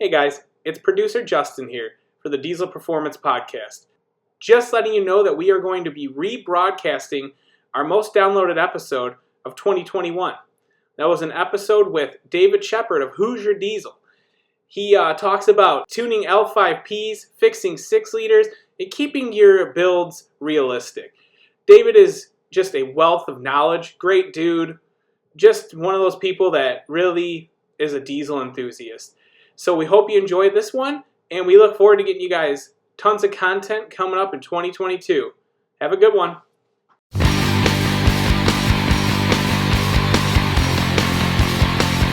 Hey guys, it's producer Justin here for the Diesel Performance Podcast. Just letting you know that we are going to be rebroadcasting our most downloaded episode of 2021. That was an episode with David Shepard of Who's Your Diesel. He talks about tuning L5Ps, fixing 6 liters, and keeping your builds realistic. David is just a wealth of knowledge, great dude, just one of those people that really is a diesel enthusiast. So we hope you enjoyed this one, and we look forward to getting you guys tons of content coming up in 2022. Have a good one.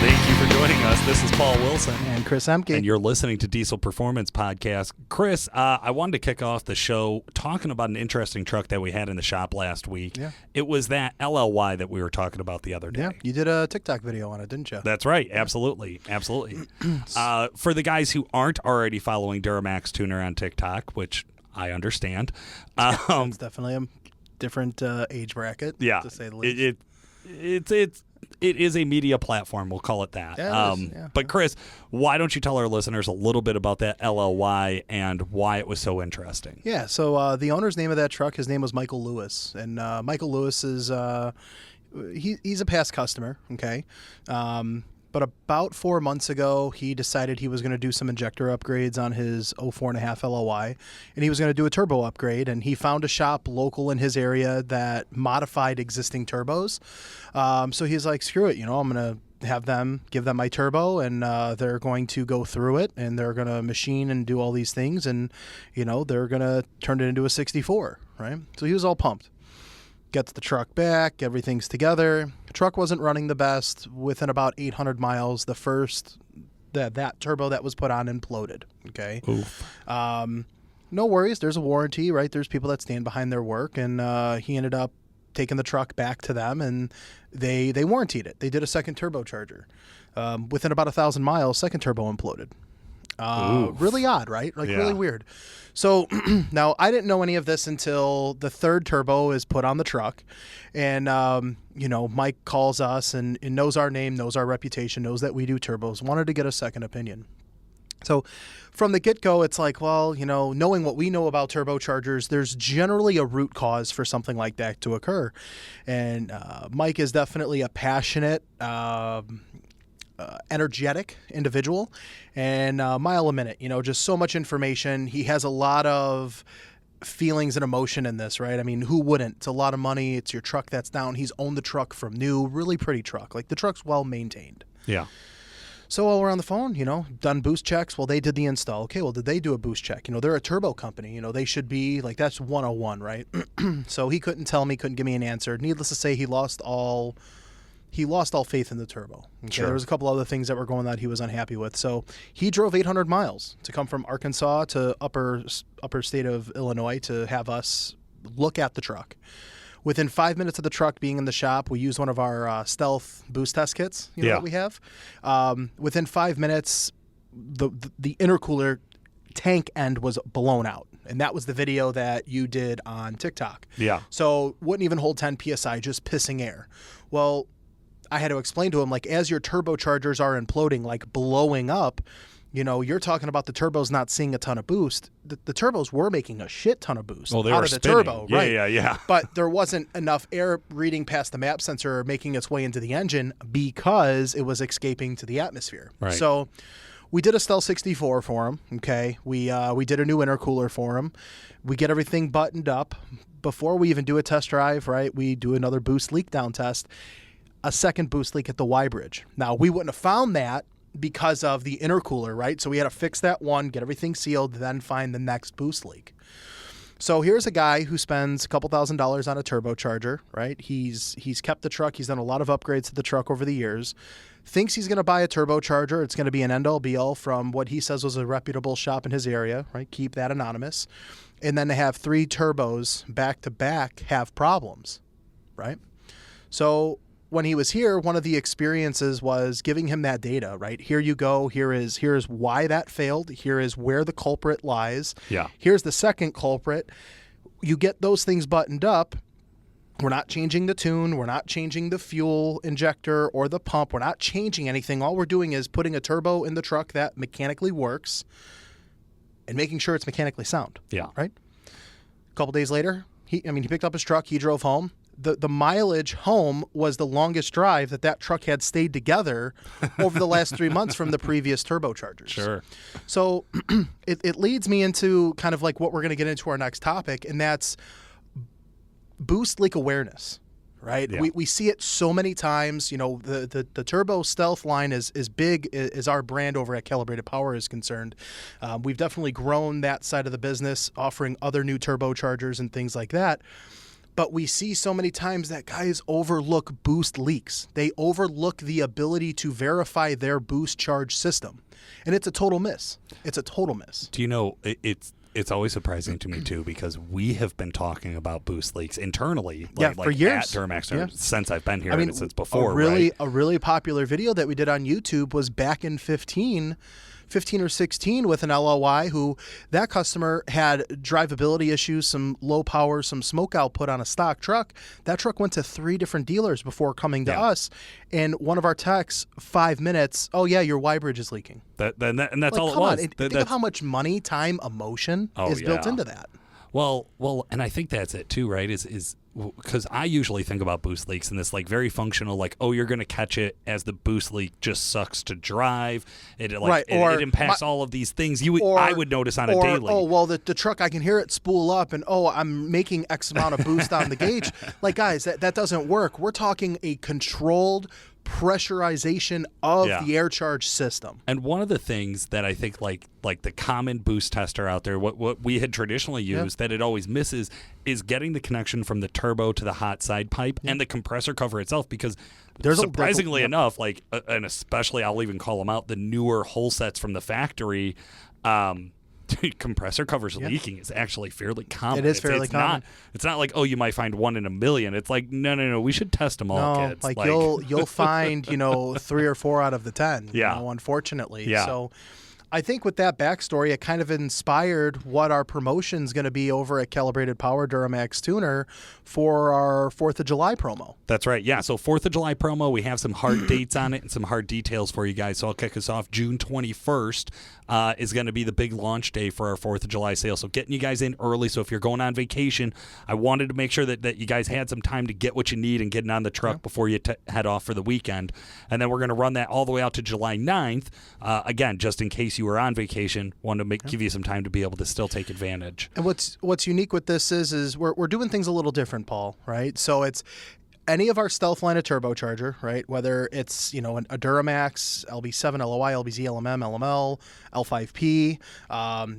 Thank you for joining us. This is Paul Wilson. And Chris Emke. And you're listening to Diesel Performance Podcast. Chris, I wanted to kick off the show talking about an interesting truck that we had in the shop last week. Yeah. It was that LLY that we were talking about the other day. Yeah, you did a TikTok video on it, didn't you? That's right. Absolutely. Absolutely. For the guys who aren't already following Duramax Tuner on TikTok, which I understand. It's definitely a different age bracket, yeah, to say the least. It is a media platform, we'll call it that. Yeah, it is, yeah. But Chris, why don't you tell our listeners a little bit about that LLY and why it was so interesting? Yeah, so the owner's name of that truck, his name was Michael Lewis. And Michael Lewis is, he's a past customer, okay? But about 4 months ago, he decided he was going to do some injector upgrades on his 04.5 LLY, and he was going to do a turbo upgrade, and he found a shop local in his area that modified existing turbos. So he's like, screw it, I'm going to give them my turbo, and they're going to go through it, and they're going to machine and do all these things, and, they're going to turn it into a 64, right? So he was all pumped. Gets the truck back, everything's together. The truck wasn't running the best. Within about 800 miles, the first that turbo that was put on imploded. Okay. Oof. No worries. There's a warranty, right? There's people that stand behind their work, and he ended up taking the truck back to them, and they warrantied it. They did a second turbocharger. Within about 1,000 miles, second turbo imploded. Really odd, right? Really weird. So now I didn't know any of this until the third turbo is put on the truck, and Mike calls us and knows our name, knows our reputation, knows that we do turbos, wanted to get a second opinion. So from the get-go, it's like, well, knowing what we know about turbochargers, there's generally a root cause for something like that to occur. And Mike is definitely a passionate, energetic individual, and mile a minute, just so much information. He has a lot of feelings and emotion in this, right? I mean, who wouldn't? It's a lot of money. It's your truck that's down. He's owned the truck from new, really pretty truck. Like, the truck's well maintained. Yeah. So while we're on the phone, done boost checks. Well, they did the install. Okay, well, did they do a boost check? They're a turbo company. They should be, like, that's 101, right? So he couldn't tell me, couldn't give me an answer. Needless to say, he lost all faith in the turbo. Okay? Sure. There was a couple other things that were going on that he was unhappy with. So he drove 800 miles to come from Arkansas to upper state of Illinois to have us look at the truck. Within 5 minutes of the truck being in the shop, we used one of our stealth boost test kits that we have. Within 5 minutes, the intercooler tank end was blown out. And that was the video that you did on TikTok. Yeah. So wouldn't even hold 10 PSI, just pissing air. Well, I had to explain to him, like, as your turbochargers are imploding, like blowing up, you're talking about the turbos not seeing a ton of boost. The turbos were making a shit ton of boost out of the spinning. Turbo. Yeah, right? Yeah. But there wasn't enough air reading past the map sensor making its way into the engine because it was escaping to the atmosphere. Right. So we did a Stealth 64 for him. Okay. We did a new intercooler for him. We get everything buttoned up. Before we even do a test drive, right, we do another boost leak down test. A second boost leak at the Y bridge. Now, we wouldn't have found that because of the intercooler, right? So we had to fix that one, get everything sealed, then find the next boost leak. So here's a guy who spends a couple $1,000s on a turbocharger, right? He's kept the truck. He's done a lot of upgrades to the truck over the years. Thinks he's going to buy a turbocharger. It's going to be an end-all be-all from what he says was a reputable shop in his area, right? Keep that anonymous. And then to have 3 turbos back-to-back have problems, right? So when he was here, one of the experiences was giving him that data, right? Here you go. Here's why that failed. Here is where the culprit lies. Yeah. Here's the second culprit. You get those things buttoned up. We're not changing the tune. We're not changing the fuel injector or the pump. We're not changing anything. All we're doing is putting a turbo in the truck that mechanically works and making sure it's mechanically sound. Yeah. Right? A couple days later, he picked up his truck. He drove home. The mileage home was the longest drive that truck had stayed together over the last 3 months from the previous turbochargers. Sure. So it leads me into kind of like what we're going to get into our next topic, and that's boost leak awareness, right? Yeah. We see it so many times. You know, the Turbo Stealth line is big as our brand over at Calibrated Power is concerned. We've definitely grown that side of the business, offering other new turbochargers and things like that. But we see so many times that guys overlook boost leaks. They overlook the ability to verify their boost charge system. And it's a total miss. It's a total miss. Do you know, it's always surprising to me, too, because we have been talking about boost leaks internally. For years. At Duramax, since I've been here, and since before, A really popular video that we did on YouTube was back in 15 or 16 with an LOI who that customer had drivability issues, some low power, some smoke output on a stock truck. That truck went to 3 different dealers before coming to us. And one of our techs, 5 minutes, oh yeah, your Y bridge is leaking. And that's all it was. Think of how much money, time, emotion is built into that. Well, and I think that's it too, right? Is because I usually think about boost leaks in this like very functional, like, oh, you're going to catch it as the boost leak just sucks to drive. It impacts all of these things I would notice on a daily. Oh, well, the truck, I can hear it spool up, and I'm making X amount of boost on the gauge. Like, guys, that doesn't work. We're talking a controlled pressurization of the air charge system. And one of the things that I think like the common boost tester out there, what we had traditionally used that it always misses is getting the connection from the turbo to the hot side pipe and the compressor cover itself, because surprisingly enough, like, and especially I'll even call them out, the newer hull sets from the factory, compressor covers leaking is actually fairly common. It is fairly common. It's not like, oh, you might find 1 in a million. It's like, no, we should test them all, kids. Like you'll find 3 or 4 out of the 10. Unfortunately. Yeah. So I think with that backstory, it kind of inspired what our promotion's going to be over at Calibrated Power Duramax Tuner for our 4th of July promo. That's right. Yeah. So 4th of July promo, we have some hard dates on it and some hard details for you guys. So I'll kick us off. June 21st is going to be the big launch day for our 4th of July sale. So getting you guys in early. So if you're going on vacation, I wanted to make sure that you guys had some time to get what you need and getting on the truck before you head off for the weekend. And then we're going to run that all the way out to July 9th. Again, just in case you were on vacation, wanted to give you some time to be able to still take advantage. And what's unique with this is we're doing things a little different, Paul, right? So it's any of our Stealth line of turbocharger, right? Whether it's, a Duramax, LB7, LOI, LBZ, LMM, LML, L5P,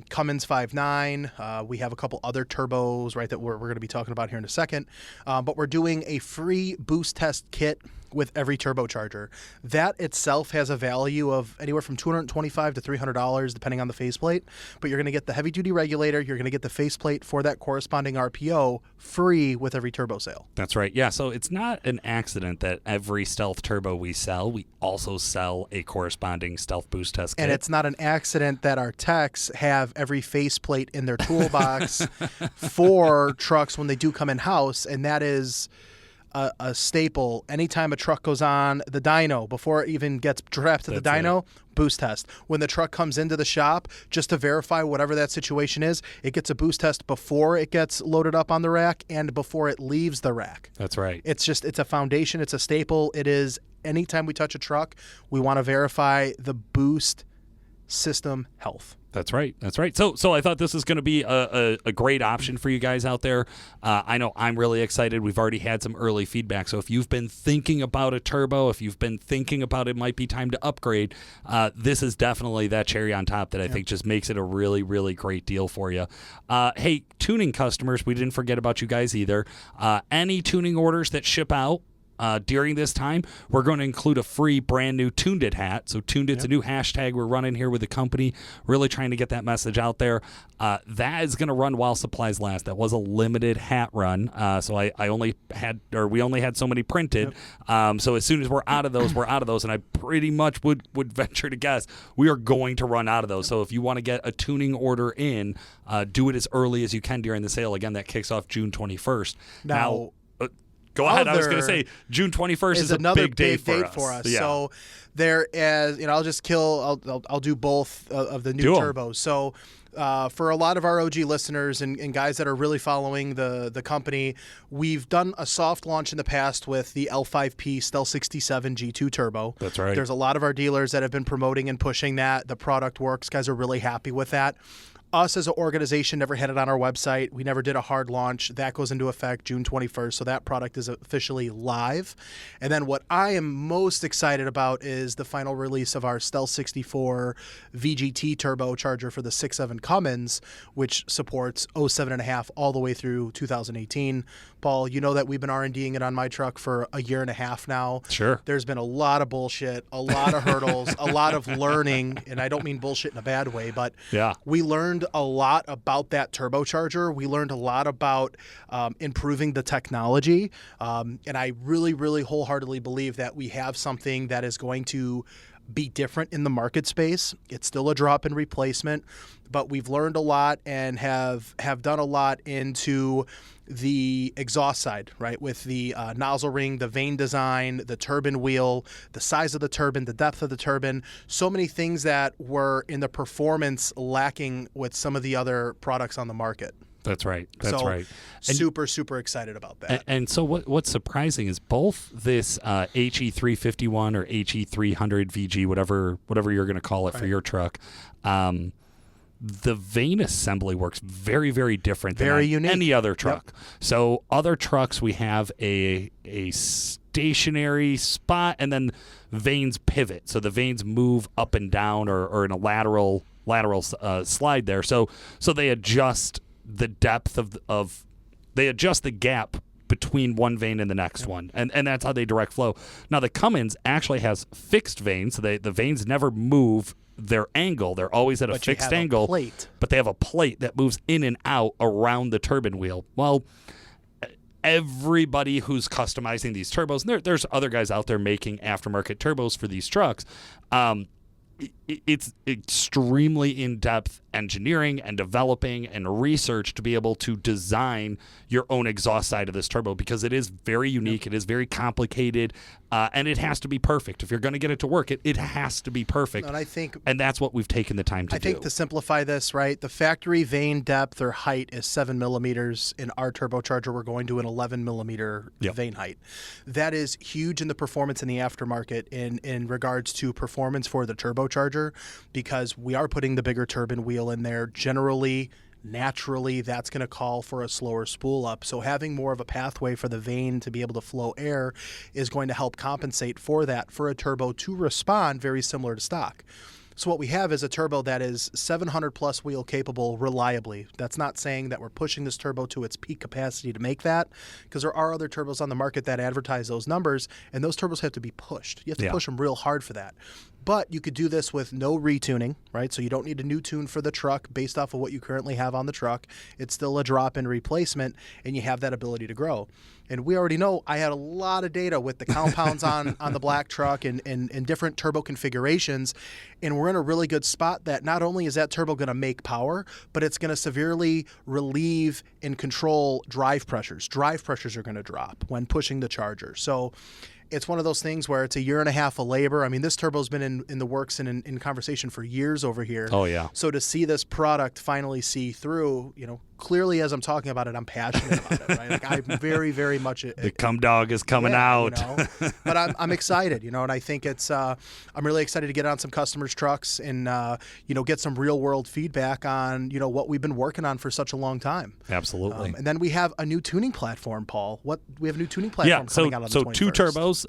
Cummins 5.9. We have a couple other turbos, right, that we're going to be talking about here in a second. But we're doing a free boost test kit with every turbocharger. That itself has a value of anywhere from $225 to $300, depending on the faceplate. But you're going to get the heavy-duty regulator. You're going to get the faceplate for that corresponding RPO free with every turbo sale. That's right. Yeah, so it's not an accident that every Stealth turbo we sell, we also sell a corresponding Stealth boost test kit. And it's not an accident that our techs have every faceplate in their toolbox for trucks when they do come in-house, and that is a staple. Anytime a truck goes on the dyno, before it even gets strapped to the dyno, boost test. When the truck comes into the shop, just to verify whatever that situation is, it gets a boost test before it gets loaded up on the rack and before it leaves the rack. That's right. It's a foundation. It's a staple. It is, anytime we touch a truck, we want to verify the boost system health. That's right. That's right. So I thought this is going to be a great option for you guys out there. I know I'm really excited. We've already had some early feedback. So if you've been thinking about a turbo, if you've been thinking about it might be time to upgrade, this is definitely that cherry on top that I think just makes it a really, really great deal for you. Hey, tuning customers, we didn't forget about you guys either. Any tuning orders that ship out during this time, we're going to include a free brand new Tuned It hat. So Tuned It's a new hashtag we're running here with the company, really trying to get that message out there. That is going to run while supplies last. That was a limited hat run. So we only had so many printed. So as soon as we're out of those, we're out of those. And I pretty much would venture to guess we are going to run out of those. So if you want to get a tuning order in, do it as early as you can during the sale. Again, that kicks off June 21st. Now Go ahead. I was going to say June 21st is another a big day for us. Yeah. So there is, I'll do both of the new turbos. So for a lot of our OG listeners and guys that are really following the company, we've done a soft launch in the past with the L5P Stealth 67 G2 Turbo. That's right. There's a lot of our dealers that have been promoting and pushing that. The product works. Guys are really happy with that. Us as an organization never had it on our website. We never did a hard launch. That goes into effect June 21st, so that product is officially live. And then what I am most excited about is the final release of our Stealth 64 VGT turbocharger for the 6.7 Cummins, which supports 07.5 all the way through 2018. Paul, you know that we've been R&Ding it on my truck for a year and a half now. Sure. There's been a lot of bullshit, a lot of hurdles, a lot of learning, and I don't mean bullshit in a bad way, but we learned a lot about that turbocharger. We learned a lot about improving the technology, and I really, really wholeheartedly believe that we have something that is going to be different in the market space. It's still a drop-in replacement, but we've learned a lot and have done a lot into the exhaust side, right? With the nozzle ring, the vane design, the turbine wheel, the size of the turbine, the depth of the turbine, so many things that were in the performance lacking with some of the other products on the market. That's right. That's right. And super excited about that. And so what's surprising is both this HE351 or HE300 VG, whatever you're going to call it for your truck, the vane assembly works very, very different than unique. Any other truck. Yep. So other trucks, we have a stationary spot, and then vanes pivot. So the vanes move up and down or in a lateral slide there. So they adjust the depth of they adjust the gap between one vane and the next one, and that's how they direct flow. Now the Cummins actually has fixed vanes, so the vanes never move their angle. They're always at a fixed angle, but they have a plate that moves in and out around the turbine wheel. Well, everybody who's customizing these turbos, and there's other guys out there making aftermarket turbos for these trucks, it's extremely in-depth engineering and developing and research to be able to design your own exhaust side of this turbo, because it is very unique, it is very complicated, and it has to be perfect. If you're going to get it to work, it has to be perfect. And that's what we've taken the time to do. I think to simplify this, right, the factory vane depth or height is 7 millimeters. In our turbocharger, we're going to an 11 millimeter vane height. That is huge in the performance in the aftermarket in regards to performance for the turbocharger, because we are putting the bigger turbine wheel in there. Naturally, that's going to call for a slower spool up. So having more of a pathway for the vane to be able to flow air is going to help compensate for that, for a turbo to respond very similar to stock. So what we have is a turbo that is 700 plus wheel capable reliably. That's not saying that we're pushing this turbo to its peak capacity to make that, because there are other turbos on the market that advertise those numbers, and those turbos have to be pushed. You have to push them real hard for that. But you could do this with no retuning, right? So you don't need a new tune for the truck based off of what you currently have on the truck. It's still a drop-in replacement, and you have that ability to grow. And we already know I had a lot of data with the compounds on the black truck and different turbo configurations, and we're in a really good spot that not only is that turbo going to make power, but it's going to severely relieve and control drive pressures. Drive pressures are going to drop when pushing the charger. So it's one of those things where it's a year and a half of labor. I mean, this turbo's been in the works and in conversation for years over here. Oh, yeah. So to see this product finally see through, clearly as I'm talking about it, I'm passionate about it, right? Like I'm very, very much... The cum dog is coming out. But I'm excited, and I think it's... I'm really excited to get on some customers' trucks and, get some real-world feedback on, what we've been working on for such a long time. Absolutely. And then we have a new tuning platform, Paul. We have a new tuning platform coming out on the 21st. So two turbos.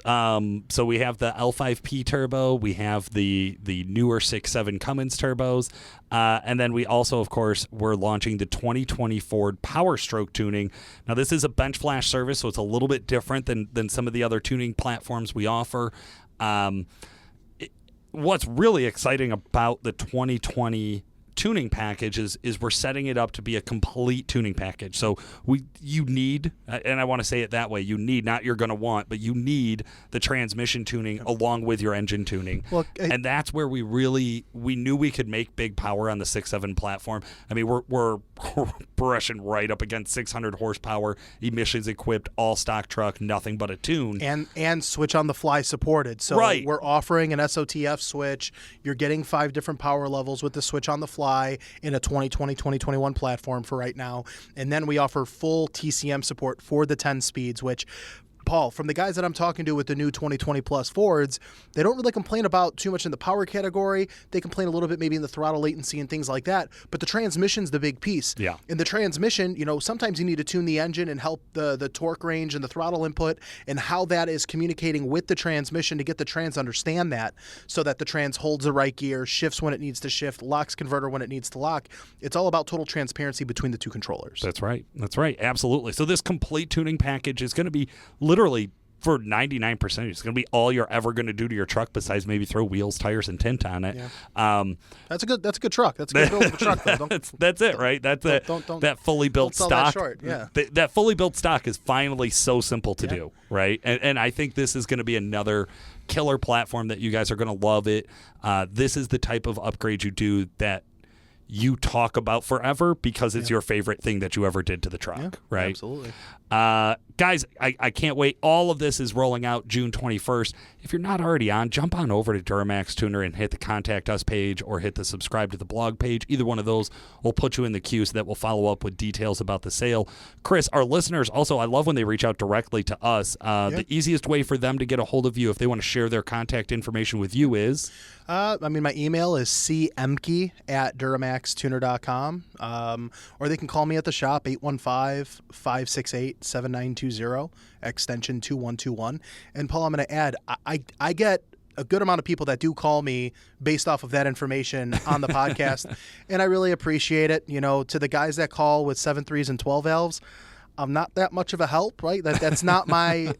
So we have the L5P turbo. We have the newer 6.7 Cummins turbos. And then we also, of course, we're launching the 2020 Ford Power Stroke tuning. Now, this is a bench flash service, so it's a little bit different than some of the other tuning platforms we offer. What's really exciting about the 2022 tuning package is we're setting it up to be a complete tuning package. So you need, and I want to say it that way, you need, not you're going to want, but you need the transmission tuning along with your engine tuning. Well, and that's where we knew we could make big power on the 6.7 platform. I mean, we're brushing right up against 600 horsepower, emissions equipped, all stock truck, nothing but a tune. And switch on the fly supported. So we're offering an SOTF switch. You're getting 5 different power levels with the switch on the fly in a 2020-2021 platform for right now. And then we offer full TCM support for the 10 speeds, which, Paul, from the guys that I'm talking to with the new 2020 Plus Fords, they don't really complain about too much in the power category. They complain a little bit maybe in the throttle latency and things like that, but the transmission's the big piece. Yeah. In the transmission, sometimes you need to tune the engine and help the torque range and the throttle input and how that is communicating with the transmission to get the trans to understand that, so that the trans holds the right gear, shifts when it needs to shift, locks converter when it needs to lock. It's all about total transparency between the two controllers. That's right. Absolutely. So this complete tuning package is going to be literally, for 99%, it's going to be all you're ever going to do to your truck besides maybe throw wheels, tires, and tint on it. Yeah. That's a good truck. That's a good build of a truck, though. That's it, right? That's that fully built don't stock. Sell that short. Yeah. That fully built stock is finally so simple to do, right? And I think this is going to be another killer platform that you guys are going to love it. This is the type of upgrade you do that you talk about forever because it's your favorite thing that you ever did to the truck, right? Absolutely. Guys, I can't wait. All of this is rolling out June 21st. If you're not already on, jump on over to Duramax Tuner and hit the Contact Us page or hit the subscribe to the blog page. Either one of those will put you in the queue so that we'll follow up with details about the sale. Chris, our listeners, also, I love when they reach out directly to us. The easiest way for them to get a hold of you if they want to share their contact information with you is? My email is cmkey@duramaxtuner.com, or they can call me at the shop, 815-568-7920, extension 2121. And Paul, I'm going to add, I get a good amount of people that do call me based off of that information on the podcast, and I really appreciate it. To the guys that call with 7.3s and 12 valves, I'm not that much of a help, right? That's not my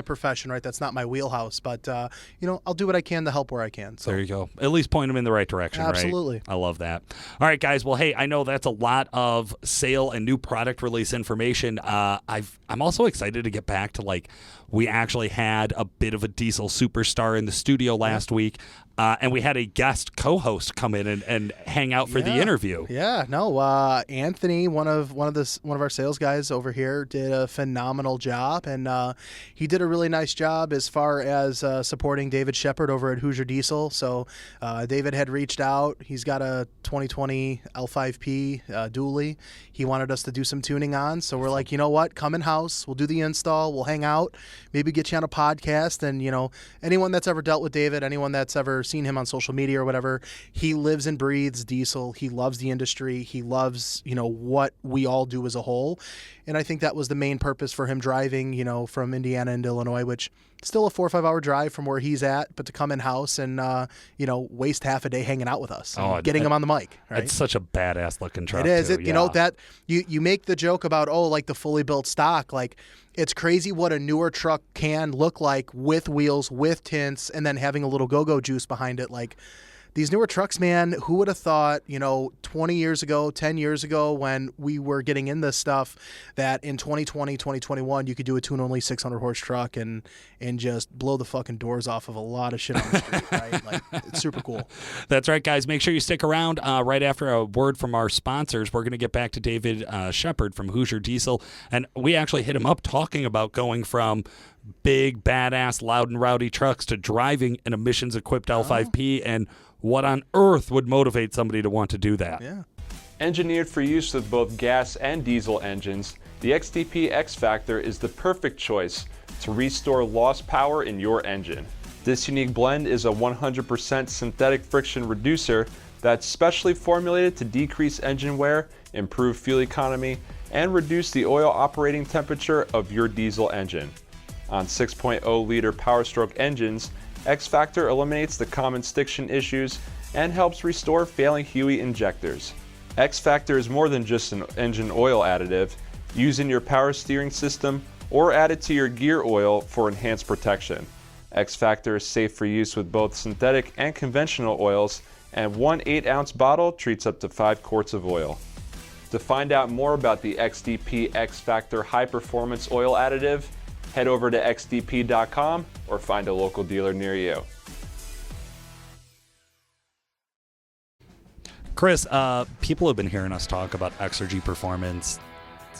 profession, right? That's not my wheelhouse. But I'll do what I can to help where I can. So there you go. At least point them in the right direction, Absolutely. Right? I love that. All right, guys. Well, hey, I know that's a lot of sale and new product release information. I'm also excited to get back to we actually had a bit of a diesel superstar in the studio last week. And we had a guest co-host come in and hang out for the interview. Yeah, no, Anthony, one of our sales guys over here, did a phenomenal job, and he did a really nice job as far as supporting David Shepard over at Hoosier Diesel. So David had reached out. He's got a 2020 L5P dually. He wanted us to do some tuning on, so we're like, you know what? Come in house. We'll do the install. We'll hang out. Maybe get you on a podcast. And anyone that's ever dealt with David, anyone that's ever seen him on social media or whatever, he lives and breathes diesel. He loves the industry. He loves, what we all do as a whole. And I think that was the main purpose for him driving, from Indiana into Illinois, which still a 4 or 5 hour drive from where he's at, but to come in house and, waste half a day hanging out with us, getting him on the mic. Right? It's such a badass looking truck. It is. Too, that you make the joke about, the fully built stock, it's crazy what a newer truck can look like with wheels, with tints, and then having a little go-go juice behind it. These newer trucks, man, who would have thought, 20 years ago, 10 years ago, when we were getting in this stuff, that in 2020, 2021, you could do a tune-only 600 horse truck and just blow the fucking doors off of a lot of shit on the street, right? It's super cool. That's right, guys. Make sure you stick around. Right after a word from our sponsors, we're going to get back to David Shepard from Hoosier Diesel, and we actually hit him up talking about going from big, badass, loud and rowdy trucks to driving an emissions-equipped L5P, and what on earth would motivate somebody to want to do that? Yeah. Engineered for use with both gas and diesel engines, the XTP X Factor is the perfect choice to restore lost power in your engine. This unique blend is a 100% synthetic friction reducer that's specially formulated to decrease engine wear, improve fuel economy, and reduce the oil operating temperature of your diesel engine. On 6.0-liter Power Stroke engines, X Factor eliminates the common stiction issues and helps restore failing HEUI injectors. X Factor is more than just an engine oil additive. Use in your power steering system or add it to your gear oil for enhanced protection. X Factor is safe for use with both synthetic and conventional oils and one 8-ounce bottle treats up to 5 quarts of oil. To find out more about the XDP X Factor High Performance Oil Additive, head over to xdp.com or find a local dealer near you. Chris, people have been hearing us talk about Exergy Performance,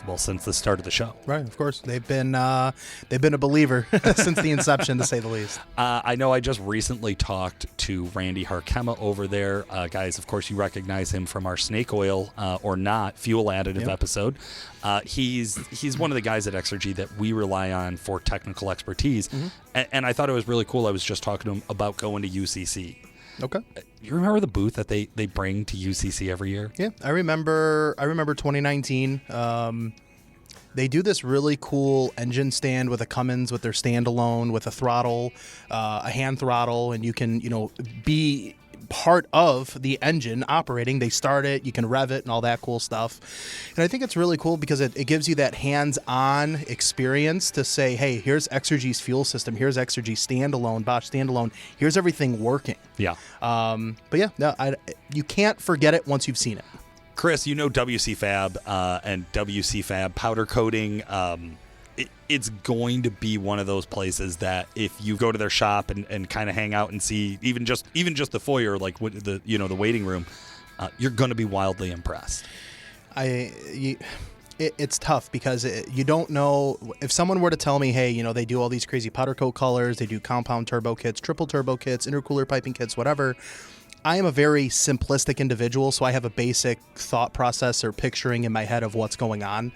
well, since the start of the show. Right, of course. They've been a believer since the inception, to say the least. I know I just recently talked to Randy Harkema over there. Guys, of course, you recognize him from our snake oil or not fuel additive episode. He's one of the guys at Exergy that we rely on for technical expertise. And I thought it was really cool. I was just talking to him about going to UCC. Okay. You remember the booth that they bring to UCC every year? Yeah, I remember 2019. They do this really cool engine stand with a Cummins with their standalone with a throttle, a hand throttle, and you can, be part of the engine operating. They start it, you can rev it and all that cool stuff. And I think it's really cool because it gives you that hands-on experience to say, hey, here's Exergy's fuel system, here's Exergy standalone, Bosch standalone, here's everything working. Yeah. But yeah, no, you can't forget it once you've seen it. Chris, WC Fab and WC Fab powder coating. It's going to be one of those places that if you go to their shop and kind of hang out and see even just the foyer, like the waiting room, you're going to be wildly impressed. It's tough because you don't know if someone were to tell me, hey, they do all these crazy powder coat colors, they do compound turbo kits, triple turbo kits, intercooler piping kits, whatever. I am a very simplistic individual, so I have a basic thought process or picturing in my head of what's going on.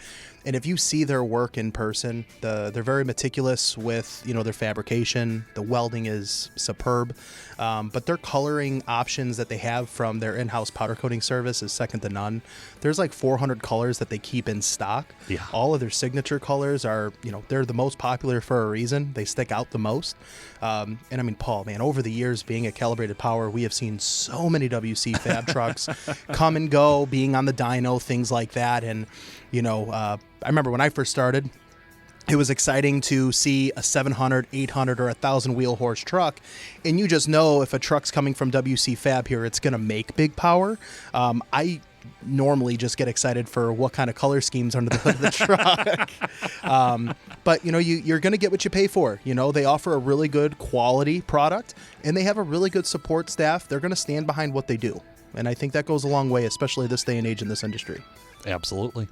And if you see their work in person, they're very meticulous with, their fabrication. The welding is superb. But their coloring options that they have from their in-house powder coating service is second to none. There's like 400 colors that they keep in stock. Yeah. All of their signature colors are, they're the most popular for a reason. They stick out the most. And I mean, Paul, man, over the years being at Calibrated Power, we have seen so many WC Fab trucks come and go, being on the dyno, things like that. And, I remember when I first started, it was exciting to see a 700, 800, or 1,000 wheel horse truck, and you just know if a truck's coming from WC Fab here, it's going to make big power. I normally just get excited for what kind of color schemes under the hood of the truck. But, you're going to get what you pay for. They offer a really good quality product, and they have a really good support staff. They're going to stand behind what they do, and I think that goes a long way, especially this day and age in this industry. Absolutely.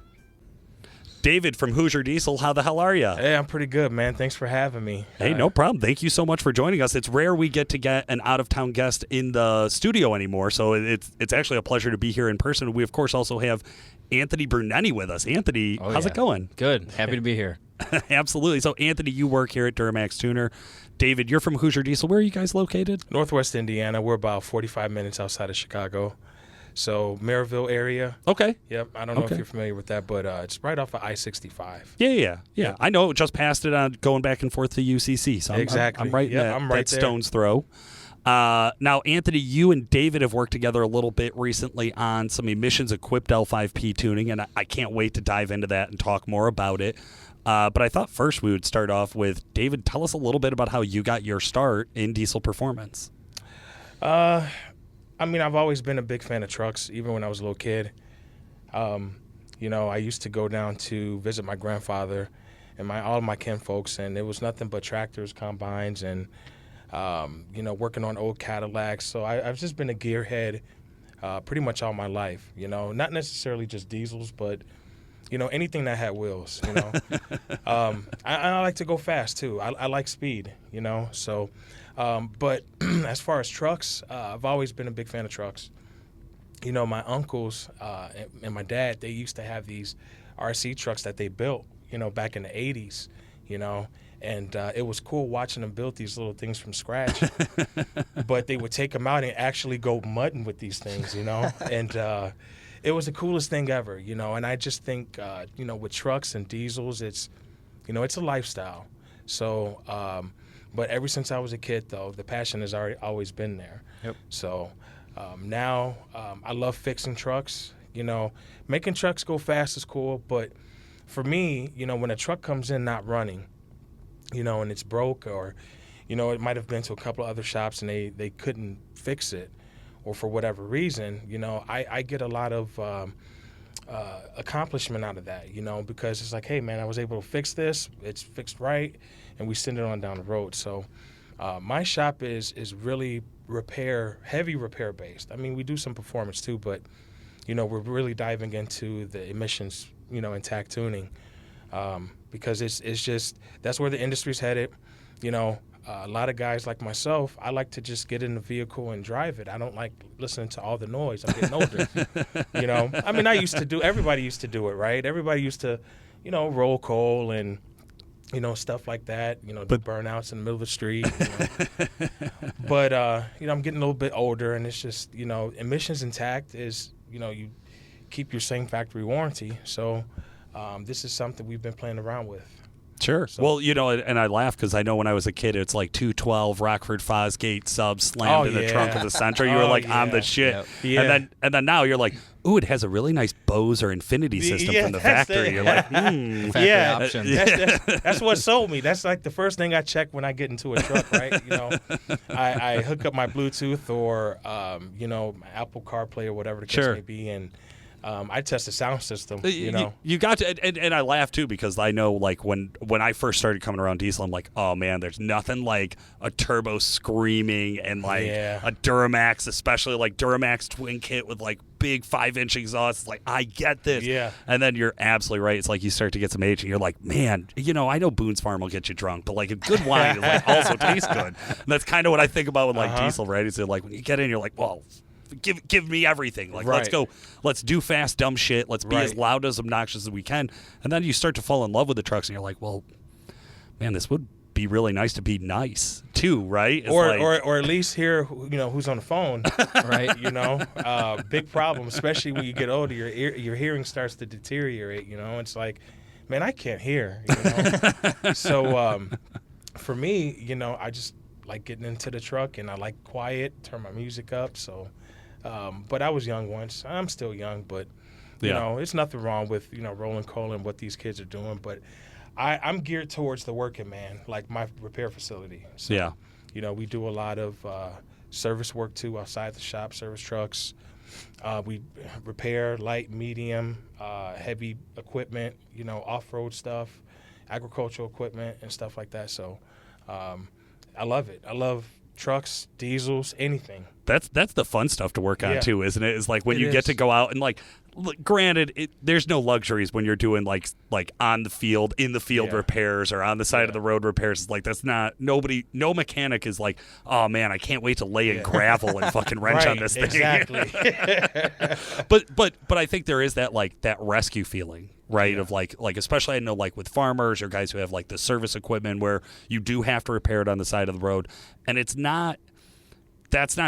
David from Hoosier Diesel, how the hell are you? Hey, I'm pretty good, man. Thanks for having me. Hey, no problem. Thank you so much for joining us. It's rare we get to get an out-of-town guest in the studio anymore, so it's actually a pleasure to be here in person. We, of course, also have Anthony Brunetti with us. Anthony, how's it going? Good. Happy to be here. Absolutely. So, Anthony, you work here at Duramax Tuner. David, you're from Hoosier Diesel. Where are you guys located? Northwest Indiana. We're about 45 minutes outside of Chicago. So, Maryville area. Okay. Yep. I don't know if you're familiar with that, but it's right off of I-65. Yeah. I know. Just passed it on going back and forth to UCC. So exactly. I'm right in I'm right that there. stone's throw. Now, Anthony, you and David have worked together a little bit recently on some emissions-equipped L5P tuning, and I can't wait to dive into that and talk more about it. But I thought first we would start off with, David, tell us a little bit about how you got your start in diesel performance. I've always been a big fan of trucks, even when I was a little kid. I used to go down to visit my grandfather and all of my kinfolks, and it was nothing but tractors, combines, and, working on old Cadillacs. So I've just been a gearhead pretty much all my life, not necessarily just diesels, but, anything that had wheels, I like to go fast, too. I like speed, so... But as far as trucks, I've always been a big fan of trucks. My uncles and my dad, they used to have these RC trucks that they built, back in the 80s, and it was cool watching them build these little things from scratch. But they would take them out and actually go mudding with these things, and it was the coolest thing ever, and I just think, with trucks and diesels, it's a lifestyle. So, but ever since I was a kid, though, the passion has always been there. Yep. So now I love fixing trucks. Making trucks go fast is cool. But for me, when a truck comes in not running, and it's broke or, it might have been to a couple of other shops and they couldn't fix it. or for whatever reason, you know, I get a lot of accomplishment out of that, you know, because it's like, hey, man, I was able to fix this. It's fixed right, and we send it on down the road. So my shop is really heavy repair based. I mean, we do some performance too, but, you know, we're really diving into the emissions, you know, and tack tuning because it's just that's where the industry's headed. You know, a lot of guys like myself, I like to just get in the vehicle and drive it. I don't like listening to all the noise. I'm getting older. You know, I mean, everybody used to do it, right? Everybody used to, you know, roll coal and, you know, stuff like that, you know, do burnouts in the middle of the street. You know. But, you know, I'm getting a little bit older, and it's just, you know, emissions intact is, you know, you keep your same factory warranty. So this is something we've been playing around with. Sure. So, well, you know, and I laugh because I know when I was a kid, it's like 212 Rockford Fosgate sub slammed in the trunk of the Sentra. You were like, I'm the shit. Yep. Yeah. And then now you're like, ooh, it has a really nice Bose or Infinity system from the factory. You're like, option. That's what sold me. That's like the first thing I check when I get into a truck, right? You know, I hook up my Bluetooth or, you know, my Apple CarPlay or whatever the case may be, and I test the sound system, you know. You got to, and I laugh too because I know, like, when I first started coming around diesel, I'm like, oh man, there's nothing like a turbo screaming and like a Duramax, especially like Duramax twin kit with like big 5-inch exhausts. Like, I get this. Yeah. And then you're absolutely right. It's like you start to get some age and you're like, man, you know, I know Boone's Farm will get you drunk, but like a good wine like also tastes good. And that's kind of what I think about with like diesel, right? It's like when you get in, you're like, well, give me everything. Like, let's go. Let's do fast, dumb shit. Let's be as loud, as obnoxious as we can. And then you start to fall in love with the trucks, and you're like, well, man, this would be really nice to be nice too, right? Or at least hear, you know, who's on the phone, right? You know, big problem, especially when you get older. Your hearing starts to deteriorate. You know, it's like, man, I can't hear. You know? So for me, you know, I just like getting into the truck, and I like quiet, turn my music up. So. But I was young once. I'm still young, but, you know, it's nothing wrong with, you know, rolling coal and what these kids are doing. But I'm geared towards the working man, like my repair facility. So, you know, we do a lot of service work, too, outside the shop, service trucks. We repair light, medium, heavy equipment, you know, off-road stuff, agricultural equipment and stuff like that. So I love it. I love trucks, diesels, anything. That's the fun stuff to work on too, isn't it? It's like when you get to go out and like, granted, there's no luxuries when you're doing like on the field, in the field repairs or on the side of the road repairs. It's like that's not no mechanic is like, oh man, I can't wait to lay in gravel and fucking wrench on this thing. Exactly. but I think there is that like that rescue feeling. Right, of like especially I know like with farmers or guys who have like the service equipment where you do have to repair it on the side of the road, and that's not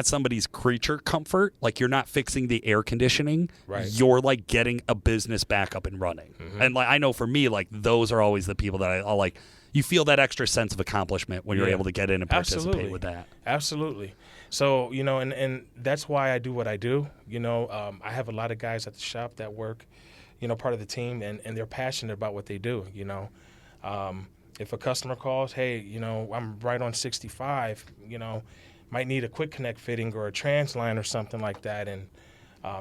somebody's creature comfort. Like, you're not fixing the air conditioning. Right. You're like getting a business back up and running. Mm-hmm. And like I know for me, like those are always the people that I like. You feel that extra sense of accomplishment when you're able to get in and participate with that. Absolutely. So, you know, and that's why I do what I do. You know, I have a lot of guys at the shop that work, you know, part of the team, and they're passionate about what they do, you know. If a customer calls, hey, you know, I'm right on 65, you know, might need a quick connect fitting or a trans line or something like that, and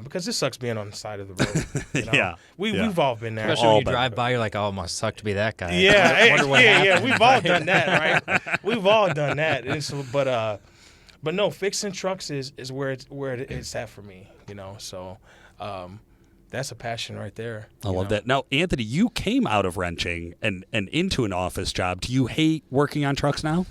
because this sucks being on the side of the road. You know? We've all been there. Especially when you drive by, you're like, oh, it must suck to be that guy. Yeah, we've all done that, right? We've all done that. But no, fixing trucks is where it's at for me, you know, so that's a passion right there. I love that. Now, Anthony, you came out of wrenching and into an office job. Do you hate working on trucks now?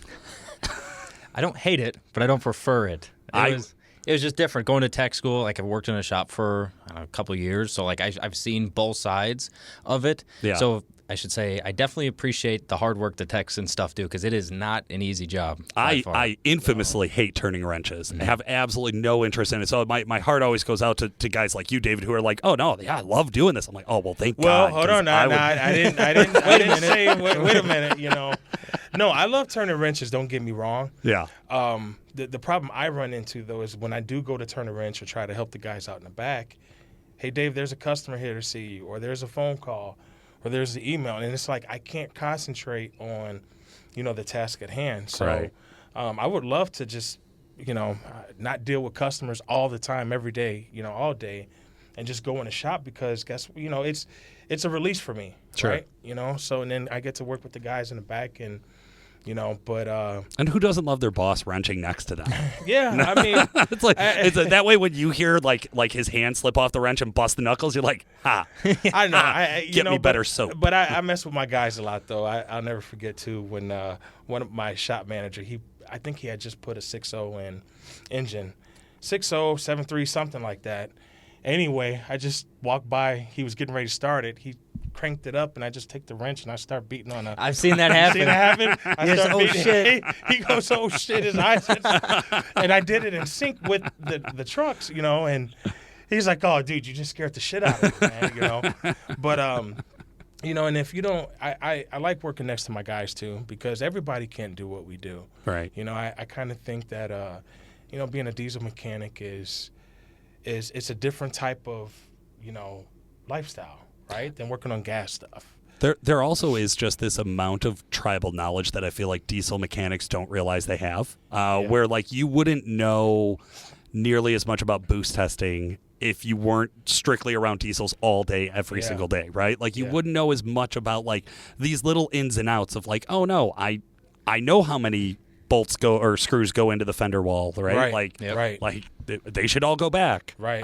I don't hate it, but I don't prefer it. It was just different. Going to tech school, like I've worked in a shop for a couple of years, so like I've seen both sides of it. Yeah. So I should say I definitely appreciate the hard work the techs and stuff do, because it is not an easy job. I infamously hate turning wrenches. Mm-hmm. I have absolutely no interest in it. So my heart always goes out to guys like you, David, who are like, oh no, I love doing this. I'm like, oh well, thank God. Well, hold on, I didn't say. Wait a minute, you know. No, I love turning wrenches. Don't get me wrong. Yeah. The problem I run into though is when I do go to turn a wrench or try to help the guys out in the back. Hey, Dave, there's a customer here to see you, or there's a phone call, or there's the email, and it's like I can't concentrate on, you know, the task at hand. So, I would love to just not deal with customers all the time, every day, all day, and just go in the shop because it's a release for me, Sure. right? So and then I get to work with the guys in the back and. But and who doesn't love their boss wrenching next to them? yeah, I mean, it's like that way when you hear like his hand slip off the wrench and bust the knuckles, you're like, ha! I know, Get me better soap. But I mess with my guys a lot though. I'll never forget too when one of my shop manager, I think he had just put a 6.0 in engine, 6.0, 7.3, something like that. Anyway, I just walked by. He was getting ready to start it. He cranked it up, and I just take the wrench and I start beating on it. I've seen that happen. Seen that happen? I start beating. Shit. He goes, oh shit, his eyes. And I did it in sync with the trucks, and he's like, oh dude, you just scared the shit out of me, man, But and if you don't, I like working next to my guys too because everybody can't do what we do. Right. I kind of think that being a diesel mechanic is it's a different type of lifestyle. Right? Than working on gas stuff. There also is just this amount of tribal knowledge that I feel like diesel mechanics don't realize they have. Where like you wouldn't know nearly as much about boost testing if you weren't strictly around diesels all day, every single day, right? Like you wouldn't know as much about like these little ins and outs of like, oh no, I know how many bolts go or screws go into the fender wall, right? Like, like they should all go back, right?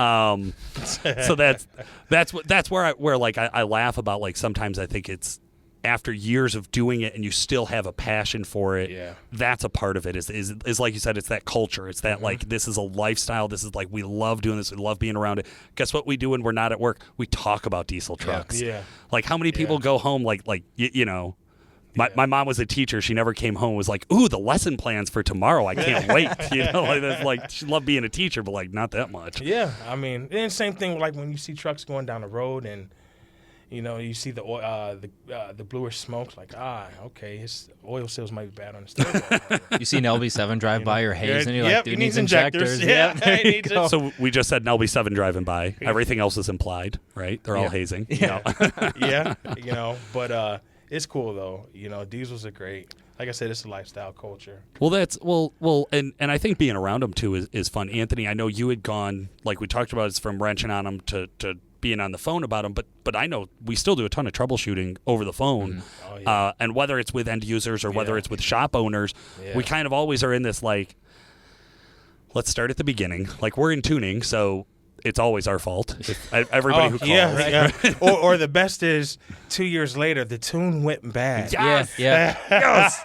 So that's where I laugh about like sometimes I think it's after years of doing it and you still have a passion for it. Yeah, that's a part of it. Is like you said, it's that culture. It's that like this is a lifestyle. This is like we love doing this. We love being around it. Guess what we do when we're not at work? We talk about diesel trucks. Yeah. Like how many people go home like My mom was a teacher. She never came home. Was like, ooh, the lesson plans for tomorrow. I can't wait. Like she loved being a teacher, but like not that much. Yeah, I mean, and same thing like when you see trucks going down the road and you see the bluish smoke. Like okay, his oil seals might be bad on the steering. You see an LB7 drive by or haze, and you're like, dude, he needs injectors. Yeah, there you go. So we just said an LB7 driving by. Everything else is implied, right? They're all hazing. Yeah, but. It's cool though, diesels are great. Like I said, it's a lifestyle culture. Well, and I think being around them too is fun. Anthony, I know you had gone, like we talked about, it's from wrenching on them to being on the phone about them, but I know we still do a ton of troubleshooting over the phone. Oh, yeah. And whether it's with end users or whether it's with shop owners, we kind of always are in this like, let's start at the beginning. Like we're in tuning, so it's always our fault. Everybody who calls. Yeah. or the best is 2 years later, the tune went bad. Yes. Yes.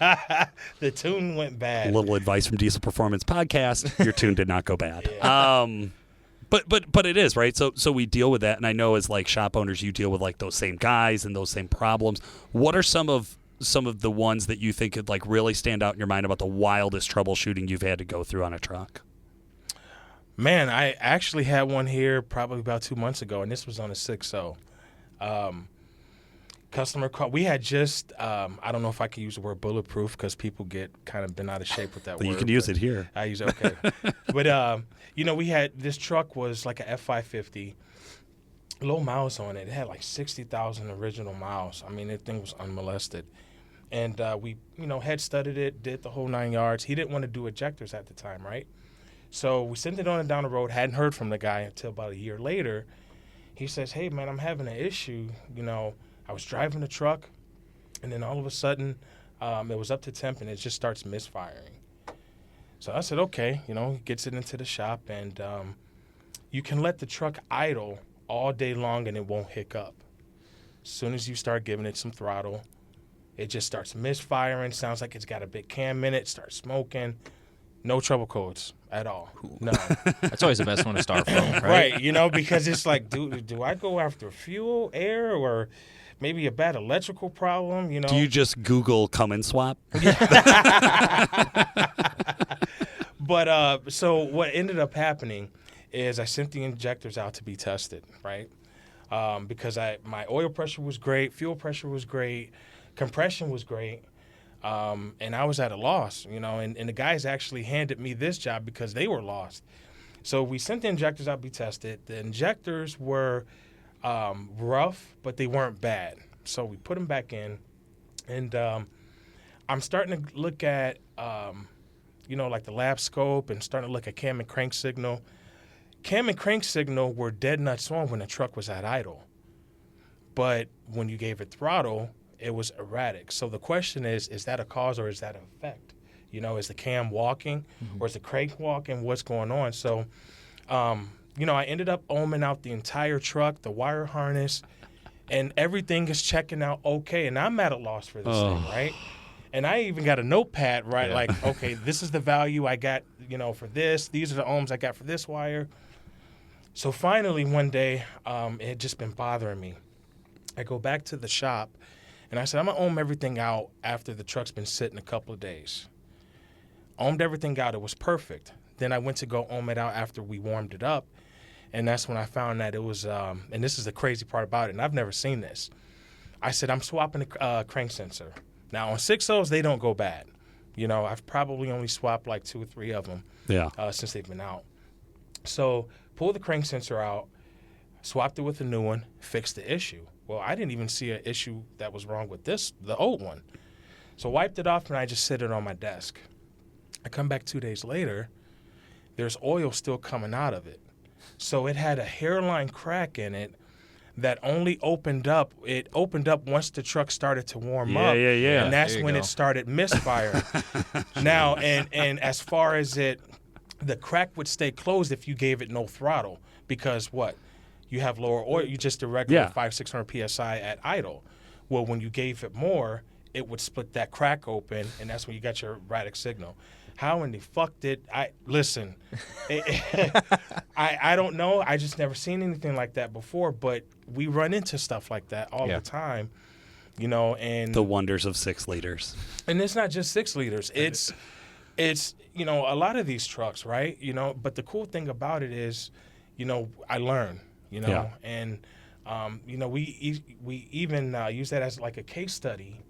The tune went bad. A little advice from Diesel Performance Podcast. Your tune did not go bad. But it is, right? So we deal with that. And I know as like shop owners, you deal with like those same guys and those same problems. What are some of the ones that you think could like really stand out in your mind about the wildest troubleshooting you've had to go through on a truck? Man, I actually had one here probably about 2 months ago, and this was on a 6.0. Customer call. We had just, I don't know if I can use the word bulletproof because people get kind of been out of shape with that word. You can use it here. I use it, okay. But, we had, this truck was like a F550, low miles on it. It had like 60,000 original miles. I mean, that thing was unmolested. And we, head studded it, did the whole 9 yards. He didn't want to do ejectors at the time, right? So we sent it on and down the road, hadn't heard from the guy until about a year later. He says, hey, man, I'm having an issue. I was driving the truck, and then all of a sudden, it was up to temp, and it just starts misfiring. So I said, okay, he gets it into the shop, and you can let the truck idle all day long, and it won't hiccup. As soon as you start giving it some throttle, it just starts misfiring. Sounds like it's got a big cam in it, starts smoking. No trouble codes at all. No. That's always the best one to start from, right? Right, because it's like, do I go after fuel, air, or maybe a bad electrical problem, Do you just Google come and swap? But so what ended up happening is I sent the injectors out to be tested, right? Because my oil pressure was great, fuel pressure was great, compression was great. And I was at a loss, and the guys actually handed me this job because they were lost. So we sent the injectors out to be tested. The injectors were rough, but they weren't bad. So we put them back in, and I'm starting to look at like the lap scope and starting to look at cam and crank signal. Cam and crank signal were dead nuts on when the truck was at idle. But when you gave it throttle, it was erratic. So the question is that a cause or is that an effect? Is the cam walking or is the crank walking? What's going on? So, I ended up ohming out the entire truck, the wire harness, and everything is checking out okay. And I'm at a loss for this thing, right? And I even got a notepad, right? Yeah. Like, okay, this is the value I got, for this. These are the ohms I got for this wire. So finally one day, it had just been bothering me. I go back to the shop, and I said, I'm going to ohm everything out after the truck's been sitting a couple of days. Ohmed everything out. It was perfect. Then I went to go ohm it out after we warmed it up, and that's when I found that it was, and this is the crazy part about it, and I've never seen this. I said, I'm swapping the crank sensor. Now, on 6.0s, they don't go bad. I've probably only swapped like 2 or 3 of them since they've been out. So pulled the crank sensor out, swapped it with a new one, fixed the issue. Well, I didn't even see an issue that was wrong with the old one. So wiped it off, and I just set it on my desk. I come back 2 days later, there's oil still coming out of it. So it had a hairline crack in it that only opened up. It opened up once the truck started to warm up. Yeah. And that's when it started misfiring. Now, and as far as the crack would stay closed if you gave it no throttle, because what? You have lower oil. You just a regular 500-600 PSI at idle. Well, when you gave it more, it would split that crack open, and that's when you got your erratic signal. How in the fuck did I listen? I don't know. I just never seen anything like that before. But we run into stuff like that all the time, And the wonders of 6 liters. And it's not just 6 liters. It's a lot of these trucks, right? But the cool thing about it is, I learn, and we even use that as like a case study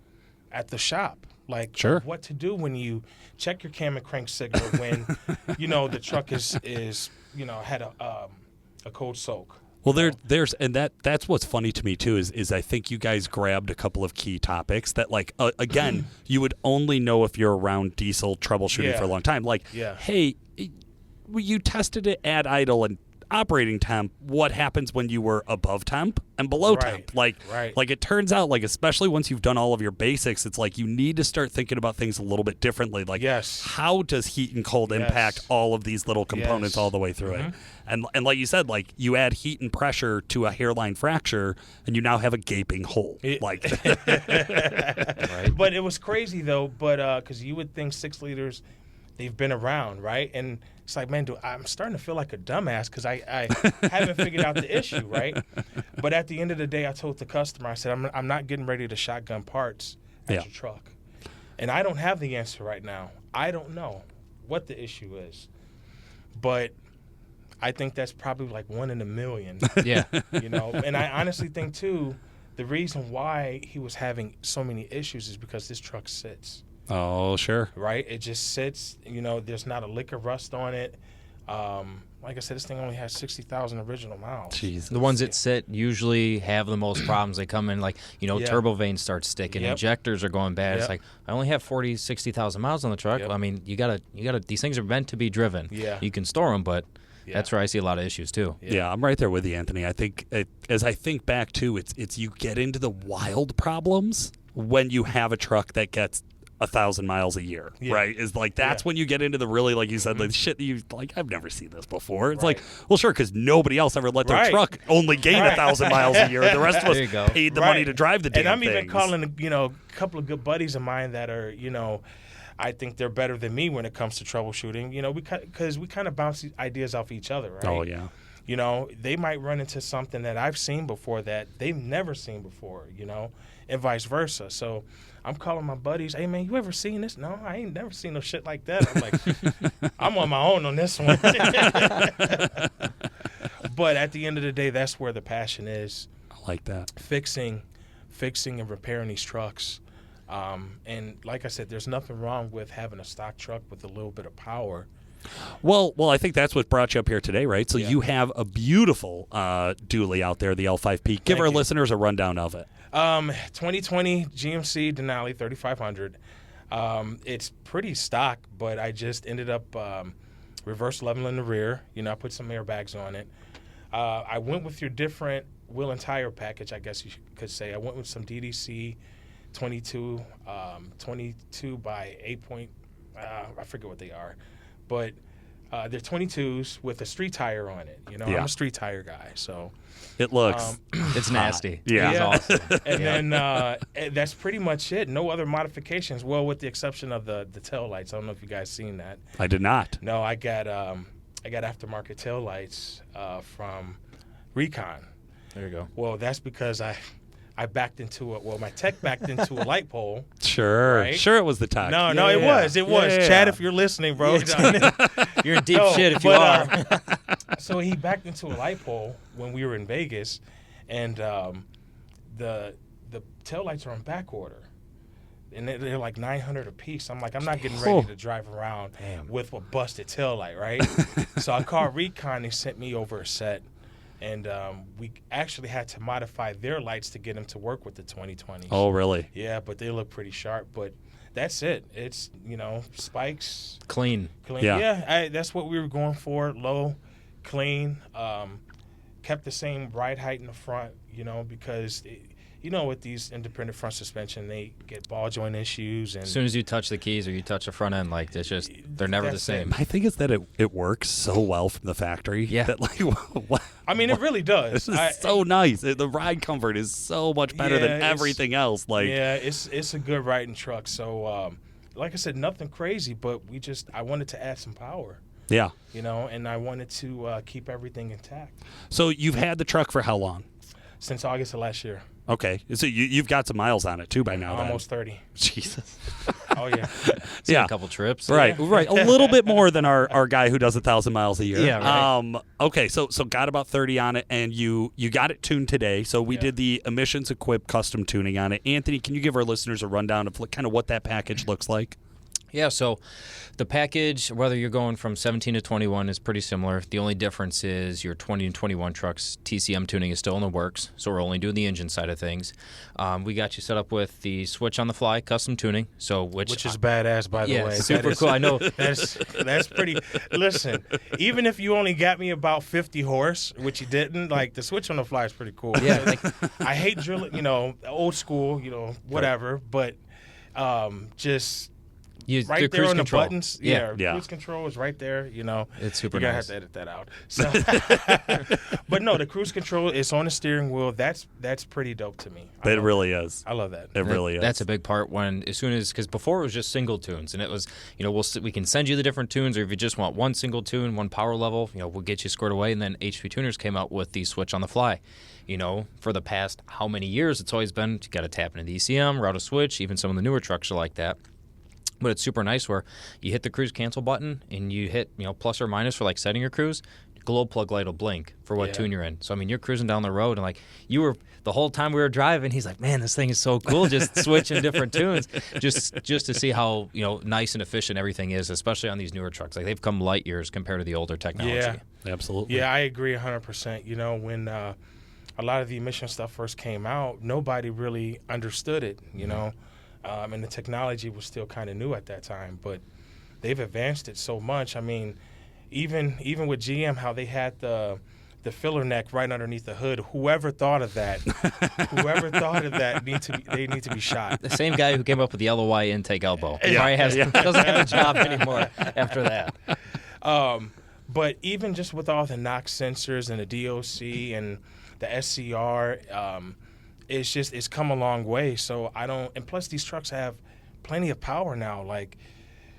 at the shop. Like what to do when you check your cam and crank signal when the truck is had a cold soak. Well, there's and that's what's funny to me too is I think you guys grabbed a couple of key topics that again you would only know if you're around diesel troubleshooting for a long time. Hey, you tested it at idle and operating temp. What happens when you were above temp and below temp? Like it turns out, especially once you've done all of your basics, it's like you need to start thinking about things a little bit differently. How does heat and cold impact all of these little components all the way through it? And like you said, you add heat and pressure to a hairline fracture, and you now have a gaping hole. But it was crazy though. But because you would think 6 liters, they've been around, right? And it's like, man, I'm starting to feel like a dumbass because I haven't figured out the issue, right? But at the end of the day, I told the customer, I said, I'm not getting ready to shotgun parts at your truck. And I don't have the answer right now. I don't know what the issue is. But I think that's probably like 1 in a million. Yeah. And I honestly think, too, the reason why he was having so many issues is because this truck sits. Oh, sure. Right? It just sits. There's not a lick of rust on it. Like I said, this thing only has 60,000 original miles. Jesus. The ones that sit usually have the most problems. They come in turbo vanes start sticking, injectors are going bad. It's like, I only have 60,000 miles on the truck. Well, I mean, you gotta. These things are meant to be driven. Yeah. You can store them, but that's where I see a lot of issues too. Yeah, I'm right there with you, Anthony. I think as I think back too, it's you get into the wild problems when you have a truck that gets 1,000 miles a year, right? Is that's when you get into the really, like you said, shit that you I've never seen this before. It's well, sure, because nobody else ever let their truck only gain 1,000 miles a year. The rest of us paid the money to drive the damn And I'm things. even calling a couple of good buddies of mine that are I think they're better than me when it comes to troubleshooting. Because we kind of bounce ideas off each other, right? Oh yeah. They might run into something that I've seen before that they've never seen before. And vice versa. So I'm calling my buddies, hey, man, you ever seen this? No, I ain't never seen no shit like that. I'm like, I'm on my own on this one. But at the end of the day, that's where the passion is. I like that. Fixing and repairing these trucks. And like I said, there's nothing wrong with having a stock truck with a little bit of power. Well, I think that's what brought you up here today, right? So you have a beautiful dually out there, the L5P. Give our listeners a rundown of it. 2020 GMC Denali 3500. It's pretty stock, but I just ended up reverse leveling the rear. I put some airbags on it. I went with your different wheel and tire package, I guess you could say. I went with some DDC 22 by 8 point, I forget what they are, but they're 22s with a street tire on it. I'm a street tire guy, so it looks it's nasty. Yeah. It's awesome. And then that's pretty much it. No other modifications. Well, with the exception of the tail lights. I don't know if you guys seen that. I did not. No, I got aftermarket tail lights from Recon. There you go. Well, that's because I backed into my tech backed into a light pole. Sure. Right? Sure it was the tech. No, it was. Yeah. Chad, if you're listening, bro. You're in deep shit if you are. So he backed into a light pole when we were in Vegas, and the taillights are on back order. And they're like $900 a piece. I'm like, I'm not getting ready to drive around with a busted taillight, right? So I called Recon. They sent me over a set. And we actually had to modify their lights to get them to work with the 2020s. Oh, really? Yeah, but they look pretty sharp. But that's it. It's, spikes. Clean. Yeah. That's what we were going for. Low, clean. Kept the same ride height in the front, because, with these independent front suspension, they get ball joint issues. And as soon as you touch the keys or you touch the front end, like, it's just, they're never the same. My thing is that it works so well from the factory. Yeah. That, it really does. This is so nice. The ride comfort is so much better than everything else. It's a good riding truck. So, like I said, nothing crazy, but I wanted to add some power. Yeah. And I wanted to keep everything intact. So you've had the truck for how long? Since August of last year. Okay. So you've got some miles on it, too, by now. Almost 30. Jesus. Oh, yeah. Yeah. A couple trips. Right. A little bit more than our guy who does 1,000 miles a year. Yeah, right. Okay, so got about 30 on it, and you got it tuned today. So we did the emissions equipped custom tuning on it. Anthony, can you give our listeners a rundown of kind of what that package looks like? Yeah, so the package, whether you're going from 17 to 21, is pretty similar. The only difference is your 20 and 21 trucks, TCM tuning is still in the works, so we're only doing the engine side of things. We got you set up with the switch on the fly custom tuning, which is badass, by the way. Super cool. I know that's pretty. Listen, even if you only got me about 50 horse, which you didn't, like the switch on the fly is pretty cool. Yeah, I hate drilling, old school, whatever, but just. Right there on the buttons. Yeah. Cruise control is right there. It's super nice. You're going to have to edit that out. So, but no, the cruise control is on the steering wheel. That's pretty dope to me. It really is. I love that. It really is. That's a big part because before it was just single tunes, and it was, we can send you the different tunes, or if you just want one single tune, one power level, we'll get you squared away. And then HP Tuners came out with the switch on the fly. For the past how many years, it's always been, you got to tap into the ECM, route a switch, even some of the newer trucks are like that. But it's super nice where you hit the cruise cancel button and you hit, plus or minus for setting your cruise. Glow plug light will blink for what tune you're in. So, you're cruising down the road and you were, the whole time we were driving, he's like, man, this thing is so cool. Just switching different tunes just to see how, nice and efficient everything is, especially on these newer trucks. They've come light years compared to the older technology. Yeah, absolutely. Yeah, I agree 100%. When a lot of the emission stuff first came out, nobody really understood it, and the technology was still kind of new at that time, but they've advanced it so much. Even with GM, how they had the filler neck right underneath the hood. Whoever thought of that, they need to be shot. The same guy who came up with the LOI intake elbow. He probably doesn't have a job anymore after that. But even just with all the NOx sensors and the DOC and the SCR, it's come a long way. So and plus these trucks have plenty of power now.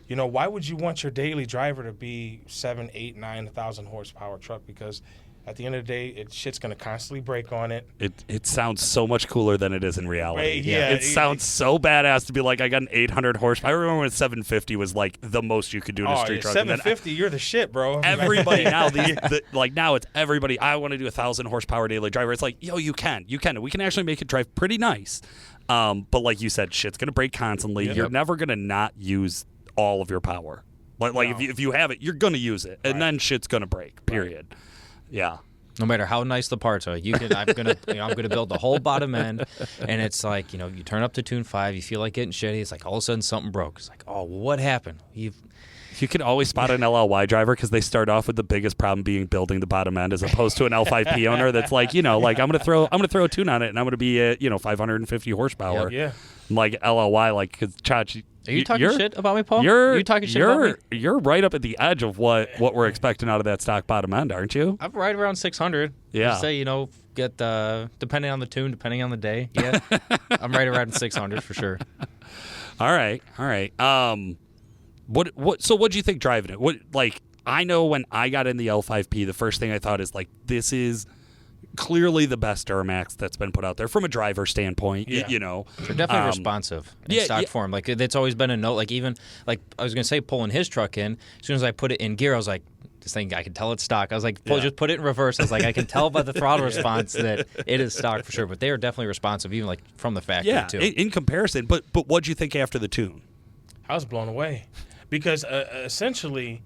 Why would you want your daily driver to be 7, 8, 9,000 horsepower truck? Because at the end of the day, shit's going to constantly break on it. It sounds so much cooler than it is in reality. Right, yeah. It sounds so badass to be like, I got an 800 horsepower. I remember when 750 was the most you could do in a street truck. 750, you're the shit, bro. Everybody now, now it's everybody. I want to do 1,000 horsepower daily driver. It's like, yo, you can. We can actually make it drive pretty nice. But like you said, shit's going to break constantly. Yep. You're never going to not use all of your power. If you have it, you're going to use it, and then shit's going to break. Period. Right. Yeah. No matter how nice the parts are, I'm gonna build the whole bottom end, and it's like, you turn up to tune 5, you feel like getting shitty. It's like all of a sudden something broke. It's like, oh, what happened? You can always spot an LLY driver because they start off with the biggest problem being building the bottom end, as opposed to an L5P owner that's like, like I'm gonna throw a tune on it and I'm gonna be at 550 horsepower. Yeah. Like LLY, like because Chach. Are you talking shit about me, Paul? Are you talking shit about me? You're right up at the edge of what we're expecting out of that stock bottom end, aren't you? I'm right around 600. Yeah. Just say, get depending on the tune, depending on the day. Yeah. I'm right around 600 for sure. All right. So what do you think driving it? I know when I got in the L5P, the first thing I thought is this is clearly the best Duramax that's been put out there from a driver standpoint. Yeah. They're definitely responsive in stock form. Like that's always been a note. Like even I was gonna say pulling his truck in, as soon as I put it in gear, I was like, this thing, I can tell it's stock. I was like, just put it in reverse. I was like, I can tell by the throttle response that it is stock for sure. But they are definitely responsive, even from the factory too. In comparison. But what'd you think after the tune? I was blown away because essentially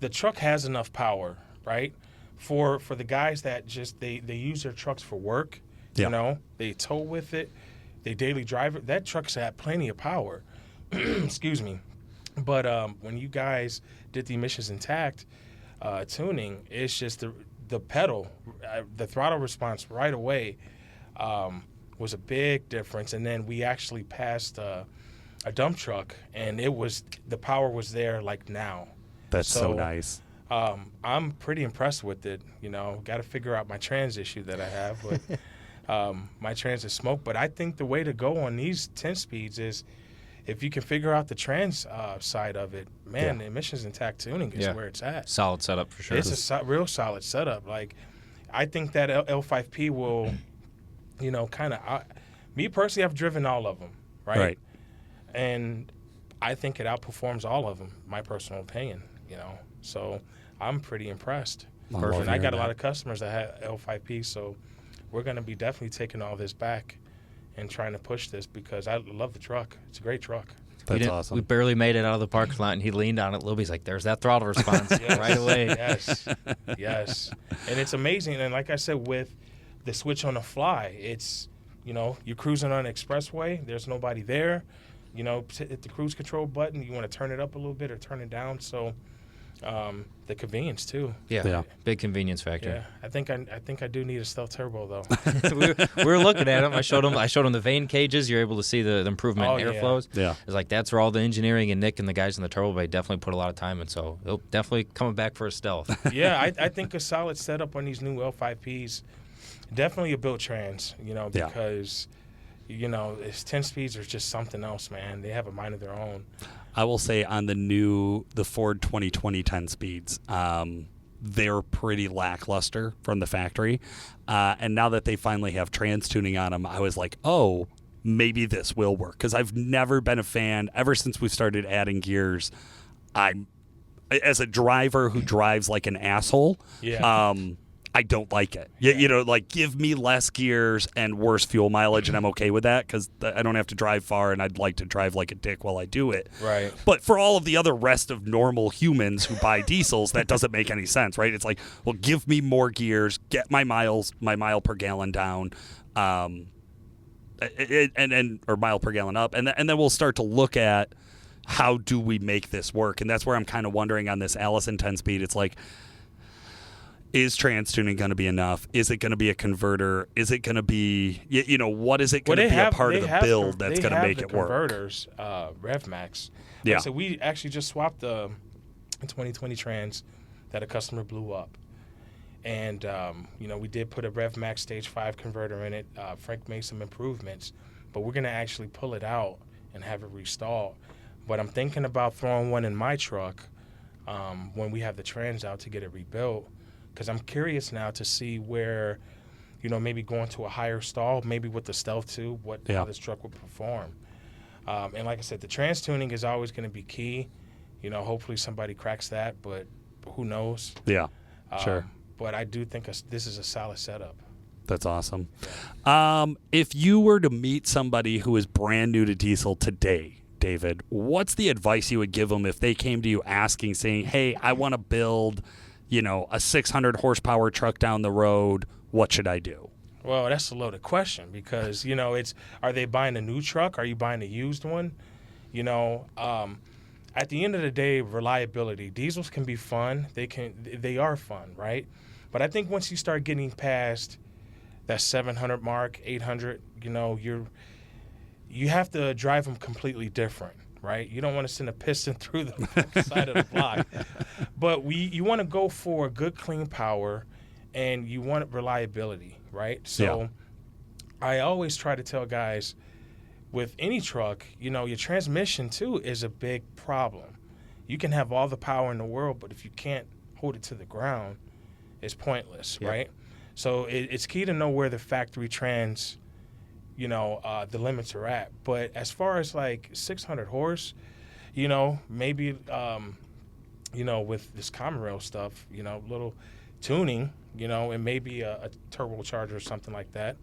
the truck has enough power, right? For the guys that just they use their trucks for work, they tow with it, they daily drive it. That truck's got plenty of power. Excuse me. But when you guys did the emissions intact tuning, it's just the pedal, the throttle response right away was a big difference. And then we actually passed a dump truck, and the power was there like now. That's so nice. I'm pretty impressed with it. Got to figure out my trans issue that I have, but my trans is smoke. But I think the way to go on these 10 speeds is if you can figure out the trans side of it, man, the emissions intact tuning is where it's at. Solid setup for sure. It's a real solid setup. I think that L5P will, kind of. Me personally, I've driven all of them, right? And I think it outperforms all of them. My personal opinion, So I'm pretty impressed. And I got a lot of customers that have L5P, so we're going to be definitely taking all this back and trying to push this because I love the truck. It's a great truck. That's awesome. We barely made it out of the parking lot, and he leaned on it a little bit. He's like, there's that throttle response right away. Yes. And it's amazing. And like I said, with the switch on the fly, it's, you're cruising on an expressway. There's nobody there. Hit the cruise control button. You want to turn it up a little bit or turn it down. So the convenience too. Yeah. Big convenience factor. Yeah, I think I do need a stealth turbo though. we were looking at them. I showed them the vane cages. You're able to see the improvement in airflows. Yeah. It's like that's where all the engineering, and Nick and the guys in the turbo bay definitely put a lot of time in. So they'll definitely coming back for a stealth. Yeah, I think a solid setup on these new L5Ps. Definitely a built trans. Because. It's 10 speeds are just something else, man. They have a mind of their own. I will say on the Ford 2020 10 speeds, they're pretty lackluster from the factory. And now that they finally have trans tuning on them, I was like, oh, maybe this will work. Because I've never been a fan, ever since we started adding gears. As a driver who drives like an asshole, I don't like it. Give me less gears and worse fuel mileage, and I'm okay with that because I don't have to drive far, and I'd like to drive like a dick while I do it. Right. But for all of the other rest of normal humans who buy diesels, that doesn't make any sense, right? It's like, well, give me more gears, get my mile per gallon down, or mile per gallon up, and then we'll start to look at how do we make this work, and that's where I'm kind of wondering on this Allison 10-speed. It's like, is trans tuning going to be enough? Is it going to be a converter? Is it going to be, what is it going to be a part of the build that's going to make it work? Converters, RevMax. Yeah. So we actually just swapped a 2020 trans that a customer blew up. And, we did put a RevMax Stage 5 converter in it. Frank made some improvements, but we're going to actually pull it out and have it restalled. But I'm thinking about throwing one in my truck when we have the trans out to get it rebuilt. Because I'm curious now to see where, maybe going to a higher stall, maybe with the Stealth 2, how this truck would perform. And like I said, the trans tuning is always going to be key. Hopefully somebody cracks that, but who knows? Yeah, sure. But I do think this is a solid setup. That's awesome. If you were to meet somebody who is brand new to diesel today, David, what's the advice you would give them if they came to you saying, hey, I want to build a 600 horsepower truck down the road, what should I do? Well, that's a loaded question because, are they buying a new truck? Are you buying a used one? At the end of the day, reliability. Diesels can be fun. They are fun, right? But I think once you start getting past that 700 mark, 800, you have to drive them completely different, right? You don't want to send a piston through the side of the block. But you want to go for good, clean power, and you want reliability, right? So I always try to tell guys, with any truck, your transmission, too, is a big problem. You can have all the power in the world, but if you can't hold it to the ground, it's pointless, right? So it's key to know where the factory trans, the limits are at. But as far as, 600 horse, maybe, with this common rail stuff, little tuning, and maybe a turbocharger or something like that,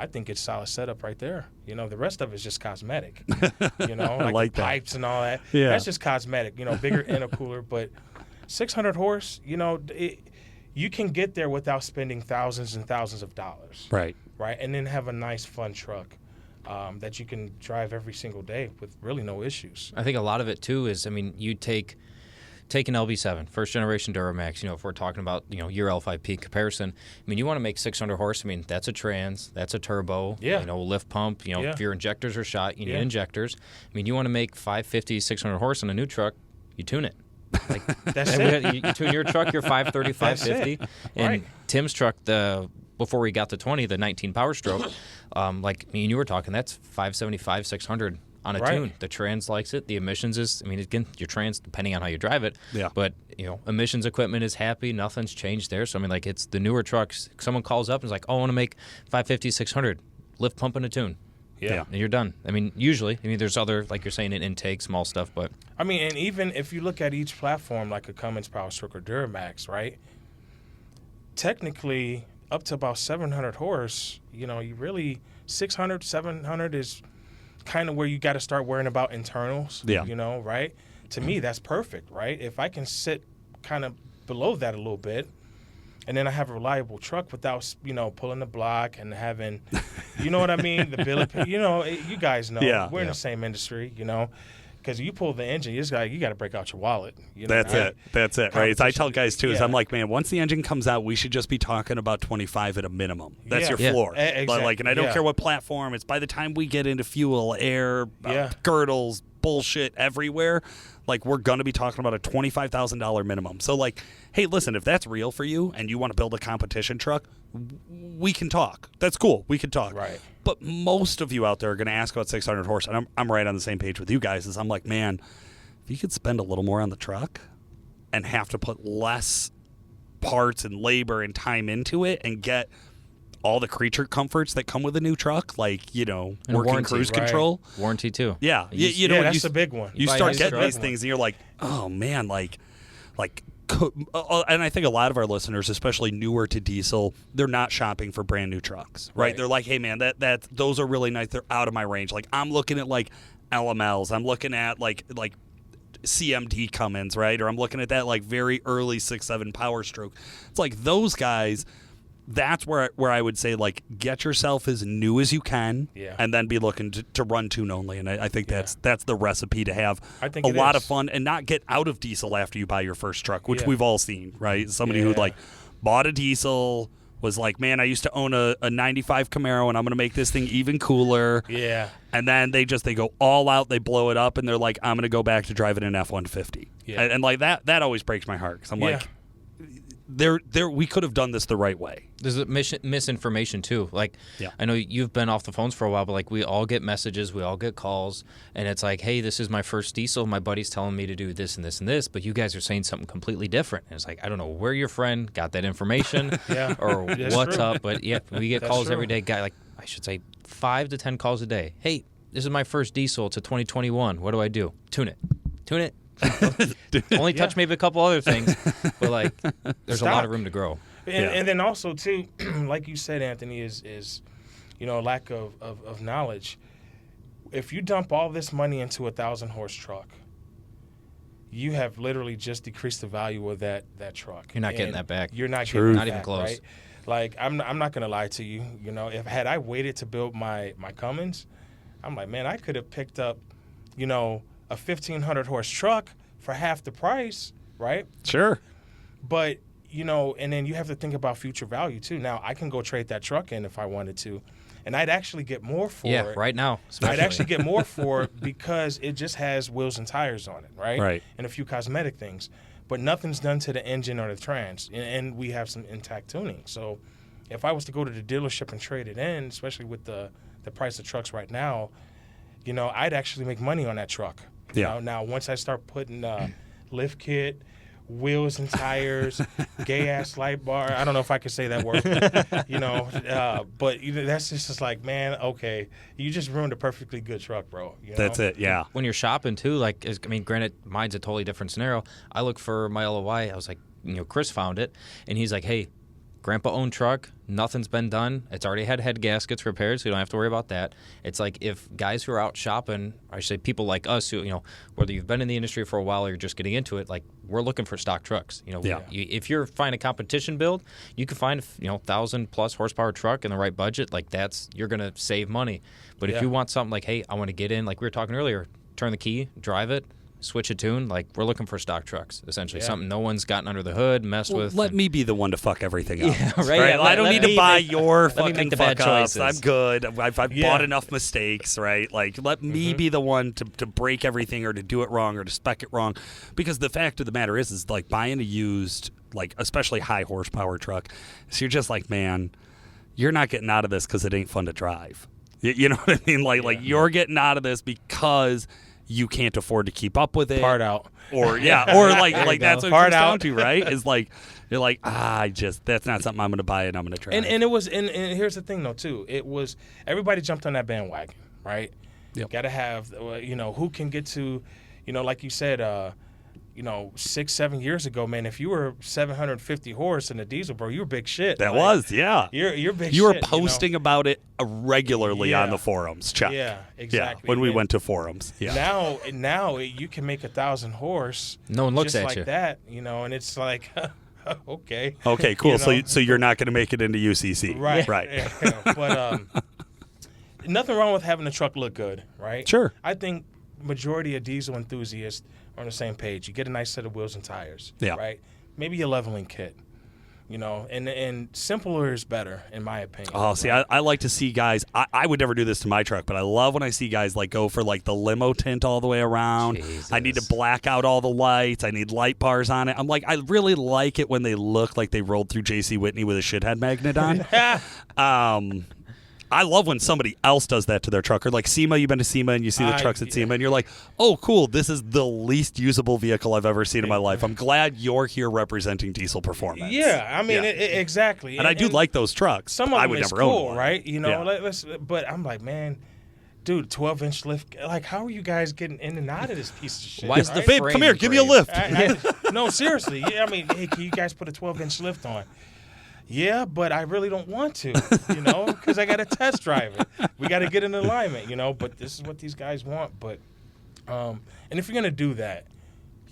I think it's solid setup right there. The rest of it's just cosmetic. Like the pipes and all that. Yeah. That's just cosmetic. Bigger intercooler, but 600 horse. You can get there without spending thousands and thousands of dollars. Right. Right, and then have a nice, fun truck that you can drive every single day with really no issues. I think a lot of it too is, you take an LB7, first generation Duramax, if we're talking about, your L5P comparison, you want to make 600 horse, that's a trans, that's a turbo, lift pump, if your injectors are shot, you need injectors. You want to make 550, 600 horse on a new truck, you tune it. That's it. You tune your truck, your 530, 550. And right. Tim's truck, before we got to 20, the 19 Power Stroke, like me and you were talking, that's 575, 600. On a tune. The trans likes it. The emissions is, again, your trans, depending on how you drive it. Yeah. But, emissions equipment is happy. Nothing's changed there. So, it's the newer trucks. Someone calls up and is like, I want to make 550, 600. Lift pump and a tune. Yeah. And you're done. Usually. There's other, like you're saying, intake, small stuff. But and even if you look at each platform, like a Cummins Power Stroke or Duramax, right? Technically, up to about 700 horse, you really, 600, 700 is kind of where you got to start worrying about internals, right? To me, that's perfect, right? If I can sit kind of below that a little bit, and then I have a reliable truck without, pulling the block and having, what I mean? The billet, you guys know. We're in the same industry, because you pull the engine, you got to break out your wallet. That's it, right? I tell guys, too, is I'm like, man, once the engine comes out, we should just be talking about 25 at a minimum. That's your floor. Exactly. And I don't care what platform. It's by the time we get into fuel, air, girdles, bullshit everywhere, we're going to be talking about a $25,000 minimum. So, hey, listen, if that's real for you and you want to build a competition truck, we can talk. That's cool. We can talk. Right. But most of you out there are going to ask about 600 horse, and I'm right on the same page with you guys. I'm like, man, if you could spend a little more on the truck and have to put less parts and labor and time into it and get all the creature comforts that come with a new truck, working warranty, cruise control. Warranty, too. Yeah. That's a big one. You start getting these things, and you're like, oh, man, and I think a lot of our listeners, especially newer to diesel, they're not shopping for brand new trucks, right? They're like, hey, man, those are really nice. They're out of my range. I'm looking at LMLs. I'm looking at like CMD Cummins, right? Or I'm looking at that very early 6.7 Power Stroke. It's those guys. That's where I would say get yourself as new as you can, and then be looking to run tune only. And I think that's the recipe to have a lot of fun and not get out of diesel after you buy your first truck, which we've all seen, right? Somebody who bought a diesel, was like, man, I used to own a 95 Camaro, and I'm going to make this thing even cooler. Yeah. And then they go all out, they blow it up, and they're like, I'm going to go back to driving an F-150. Yeah. And that always breaks my heart, because I'm like, we could have done this the right way. There's a misinformation too. I know you've been off the phones for a while, but we all get messages, we all get calls, and it's like, hey, this is my first diesel. My buddy's telling me to do this and this and this, but you guys are saying something completely different. And it's like, I don't know where your friend got that information or what's true. Up, but we get calls every day. Guy, I should say 5 to 10 calls a day. Hey, this is my first diesel. It's a 2021. What do I do? Tune it. Only touch maybe a couple other things, but there's a lot of room to grow. And then also too, like you said, Anthony, is lack of knowledge. If you dump all this money into a 1,000 horse truck, you have literally just decreased the value of that truck. You're not getting that back. You're not True. getting Not that even back, close. right? Like, I'm not going to lie to you. You know, had I waited to build my Cummins, I'm like, man, I could have picked up, you know, a 1,500 horse truck for half the price, right? Sure. But, you know, and then you have to think about future value too. Now, I can go trade that truck in if I wanted to, and I'd actually get more for it. Right now. I'd actually get more for it because it just has wheels and tires on it, right? Right. And a few cosmetic things. But nothing's done to the engine or the trans, and we have some intact tuning. So if I was to go to the dealership and trade it in, especially with the price of trucks right now, you know, I'd actually make money on that truck. You know? Now, once I start putting lift kit, wheels and tires, gay-ass light bar, I don't know if I could say that word, you know, but you know, that's just like, man, okay, you just ruined a perfectly good truck, bro. You know? That's it, yeah. When you're shopping too, like, I mean, granted, mine's a totally different scenario. I look for my LOI. I was like, you know, Chris found it, and he's like, hey, Grandpa owned truck, nothing's been done. It's already had head gaskets repaired, so you don't have to worry about that. It's like if guys who are out shopping, I should say people like us who, you know, whether you've been in the industry for a while or you're just getting into it, like we're looking for stock trucks. You know, if you're finding a competition build, you can find, you know, 1,000+ horsepower truck in the right budget. Like you're gonna save money. But if you want something like, hey, I want to get in, like we were talking earlier, turn the key, drive it, switch a tune, like we're looking for stock trucks, essentially. Something no one's gotten under the hood, messed with. Let me be the one to fuck everything up. Yeah, right. Right? I don't need to buy your fucking fuck ups. choices. I'm good. I've bought enough mistakes, right? Like, let me be the one to break everything or to do it wrong or to spec it wrong. Because the fact of the matter is like buying a used, like especially high horsepower truck, so you're just like, man, you're not getting out of this because it ain't fun to drive. You know what I mean? Like you're getting out of this because you can't afford to keep up with it. Part out. Or like that's what it Part comes out. down to, right? Is like you're like, that's not something I'm gonna buy and I'm gonna try. And it was and here's the thing though too. It was everybody jumped on that bandwagon, right? Yep. Gotta have you know, who can get to, you know, like you said, you know, 6-7 years ago, man, if you were 750 horse in a diesel, bro, you were big shit. That like, was, yeah. You're big shit. You were posting about it regularly on Yeah. the forums, Chuck. Yeah, exactly. Yeah, when we And went to forums. Yeah. Now you can make 1,000 horse. No one looks just at like you. that, you know, and it's like, okay. Okay, cool. You know? So you're not going to make it into UCC. Right. Right. Yeah. But nothing wrong with having the truck look good, right? Sure. I think majority of diesel enthusiasts are on the same page. You get a nice set of wheels and tires, Yeah. right? Maybe a leveling kit, you know, and simpler is better, in my opinion. Oh, see, I like to see guys. I would never do this to my truck, but I love when I see guys like go for like the limo tint all the way around. Jesus. I need to black out all the lights. I need light bars on it. I'm like, I really like it when they look like they rolled through J.C. Whitney with a shithead magnet on. I love when somebody else does that to their truck. Or like SEMA, you've been to SEMA and you see the trucks at SEMA and you're like, oh, cool, this is the least usable vehicle I've ever seen in my life. I'm glad you're here representing diesel performance. Yeah, I mean, exactly. And I do like those trucks. Some of I them would is never own cool, one. right? You know, Yeah. but I'm like, man, dude, 12-inch lift. Like, how are you guys getting in and out of this piece of shit? Why is the right? Babe, frame come here, give me a engraved? lift. No, seriously. Yeah, I mean, hey, can you guys put a 12-inch lift on? Yeah, but I really don't want to, you know, because I got to test drive it. We got to get in alignment, you know, but this is what these guys want. But, and if you're going to do that,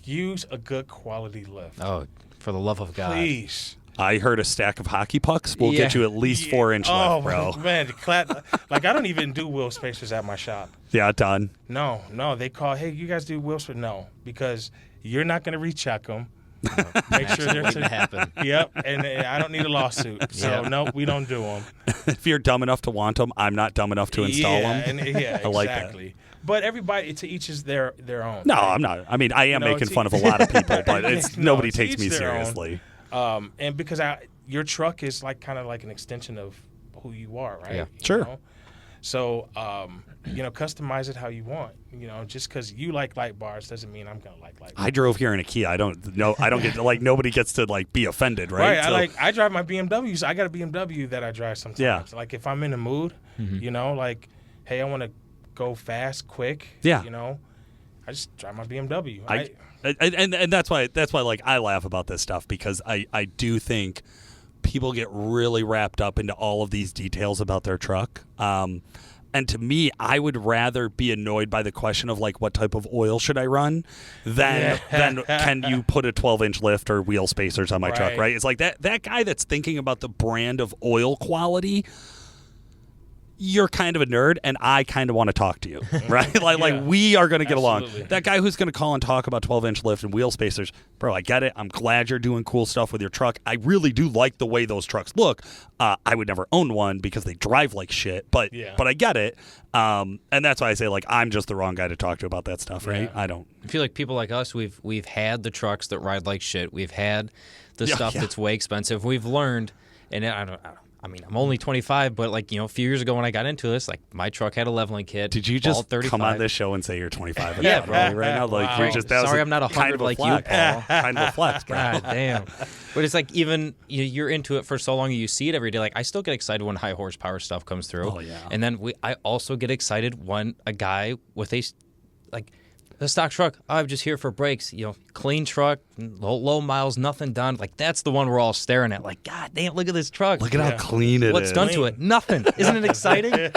use a good quality lift. Oh, for the love of God. Please. I heard a stack of hockey pucks will Yeah. get you at least 4-inch lift, bro. Man, like I don't even do wheel spacers at my shop. Yeah, done. No, they call, hey, you guys do wheel spacers? No, because you're not going to recheck them. Make sure they're Waiting to happen. Yep, and I don't need a lawsuit. So, no, we don't do them. If you're dumb enough to want them, I'm not dumb enough to install them. Yeah, I like exactly. But everybody, to each is their own. No, right? I'm not. I mean, I am No, making to- fun of a lot of people, but it's No, nobody to takes each me their own. seriously. And because your truck is like kind of like an extension of who you are, right? Yeah. Sure. You know? So, you know, customize it how you want. You know, just because you like light bars doesn't mean I'm gonna like light bars. I drove here in a Kia. I don't get to, like, nobody gets to like be offended, right? Right. So- I drive my BMWs. I got a BMW that I drive sometimes. Yeah. Like if I'm in the mood, you know, like, hey, I want to go fast, quick. Yeah. You know, I just drive my BMW. and that's why like I laugh about this stuff because I do think people get really wrapped up into all of these details about their truck. And And to me, I would rather be annoyed by the question of like, what type of oil should I run than can you put a 12-inch lift or wheel spacers on my truck, right? It's like that guy that's thinking about the brand of oil quality, you're kind of a nerd, and I kind of want to talk to you, right? Like we are going to get along. That guy who's going to call and talk about 12-inch lift and wheel spacers, bro, I get it. I'm glad you're doing cool stuff with your truck. I really do like the way those trucks look. I would never own one because they drive like shit, but I get it. And that's why I say, like, I'm just the wrong guy to talk to about that stuff, right? I feel like people like us, we've had the trucks that ride like shit. We've had the stuff that's way expensive. We've learned, and I mean, I'm only 25, but like, a few years ago when I got into this, like my truck had a leveling kit. Did you just come on this show and say you're 25? Yeah, bro. Right now, like you're just sorry, I'm not 100 like you, Paul. Kind of a flex, bro. God damn. But it's like even you're into it for so long, you see it every day. Like I still get excited when high horsepower stuff comes through. Oh yeah. And then I also get excited when a guy with a stock truck, I'm just here for brakes, clean truck, low miles, nothing done. Like, that's the one we're all staring at. Like, God damn, look at this truck. Look at how clean it is. What's done to it? Nothing. Isn't it exciting? Yeah,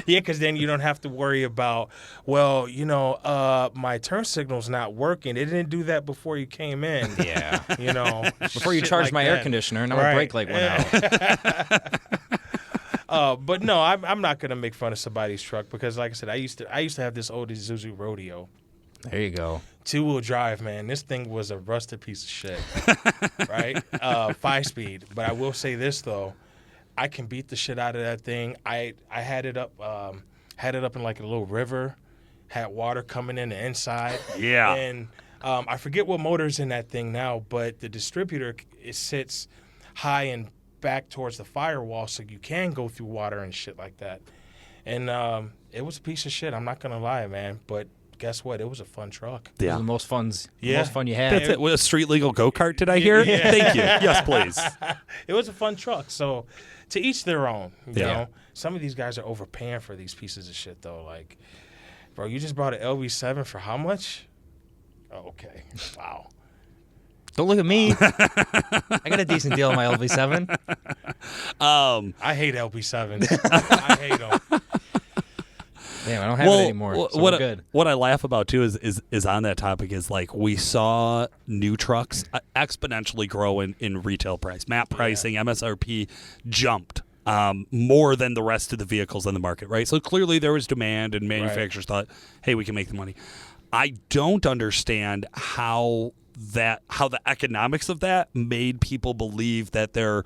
because then you don't have to worry about, my turn signal's not working. It didn't do that before you came in. Yeah. Before you shit charged like my that. air conditioner, and my brake light went out. But no, I'm not gonna make fun of somebody's truck because, like I said, I used to have this old Isuzu Rodeo. There you go. 2-wheel drive, man. This thing was a rusted piece of shit, right? 5-speed. But I will say this though, I can beat the shit out of that thing. I had it up in like a little river, had water coming in the inside. Yeah. And I forget what motor's in that thing now, but the distributor, it sits high and back towards the firewall, so you can go through water and shit like that. And it was a piece of shit. I'm not gonna lie, man. But guess what? It was a fun truck. Yeah, the most fun you had. That's it. With a street legal go-kart, did I hear? Yeah. Thank you. Yes, please. It was a fun truck. So to each their own. You know, some of these guys are overpaying for these pieces of shit, though. Like, bro, you just bought an LV7 for how much? Oh, okay. Wow. Don't look at me. I got a decent deal on my LV7. I hate LV7s. I hate them. Damn, I don't have it anymore. So we're good. What I laugh about too is on that topic is like we saw new trucks exponentially grow in retail price. MAP pricing, MSRP jumped more than the rest of the vehicles in the market, right? So clearly there was demand and manufacturers thought, hey, we can make the money. I don't understand how the economics of that made people believe that their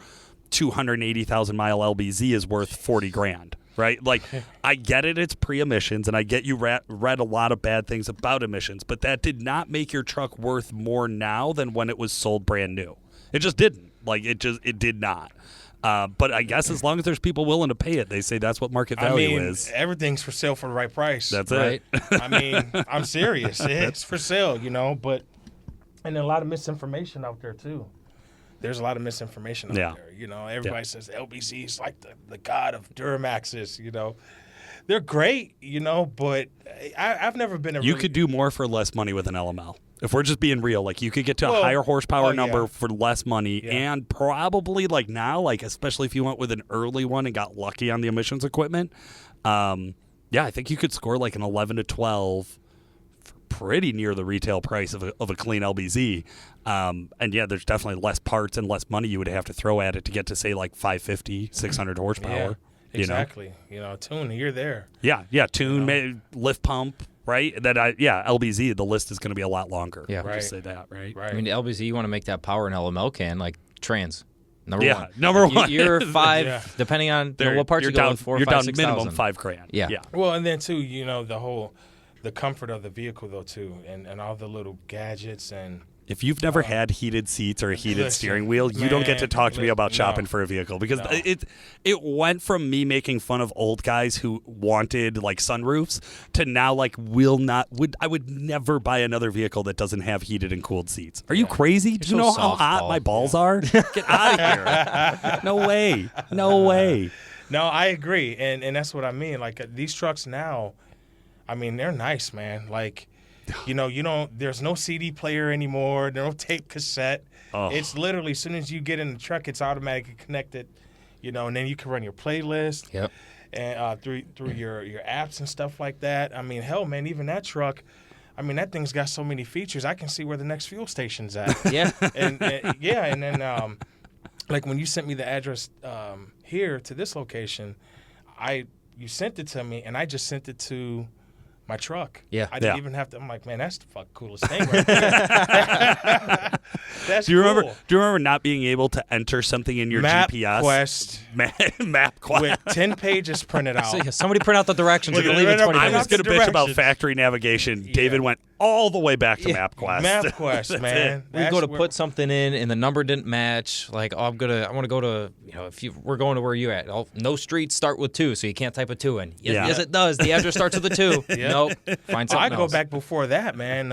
280,000 mile LBZ is worth $40,000. Right? Like, I get it, it's pre-emissions, and I get you read a lot of bad things about emissions, but that did not make your truck worth more now than when it was sold brand new. It just didn't. Like, it did not. But I guess as long as there's people willing to pay it, they say that's what market value is. Everything's for sale for the right price. That's right? it. I mean, I'm serious. It's for sale, but and a lot of misinformation out there, too. There's a lot of misinformation out there. Everybody says LBC is like the god of Duramaxes, They're great, but I've never been a You could do more for less money with an LML. If we're just being real, like you could get to a higher horsepower number for less money and probably like now, like especially if you went with an early one and got lucky on the emissions equipment, I think you could score like an 11 to 12 pretty near the retail price of a clean LBZ. There's definitely less parts and less money you would have to throw at it to get to say like 550, 600 horsepower. Yeah, exactly. Tune, you're there. Yeah, tune, lift pump, right? LBZ, the list is going to be a lot longer. Yeah, right. Just say that, right? I mean, the LBZ, you want to make that power an LML can, like trans. Number one. Number one. You're $5, depending on what parts you're going for, you're $5,000, down minimum $5,000. Yeah. Well, and then too, the comfort of the vehicle though too, and all the little gadgets and. If you've never had heated seats or a heated steering wheel, you don't get to talk to me about shopping for a vehicle because it went from me making fun of old guys who wanted like sunroofs to now like I would never buy another vehicle that doesn't have heated and cooled seats. Are you crazy? Do you know how hot my balls are? Get out of here. No way. No, I agree. And that's what I mean. Like these trucks now, I mean, they're nice, man. Like, there's no CD player anymore, no tape cassette. Oh. It's literally, as soon as you get in the truck, it's automatically connected, and then you can run your playlist. Yep. and through your apps and stuff like that. I mean, hell, man, even that truck. I mean, that thing's got so many features. I can see where the next fuel station's at. Yeah. and then like when you sent me the address here to this location, you sent it to me, and I just sent it to my truck. Yeah. I didn't even have to. I'm like, man, that's the fucking coolest thing right there. That's Do you cool. remember not being able to enter something in your GPS? MapQuest. With 10 pages printed out. So, somebody print out the directions. Look, We're gonna leave in 20 I minutes. was going to bitch about factory navigation. David went all the way back to MapQuest. MapQuest, man. We go to put something in, and the number didn't match. Like, I want to go to, we're going to where you're at. No streets start with 2, so you can't type a 2 in. Yes, it does. The address starts with a 2. Nope. Find something I go else. back before that, man.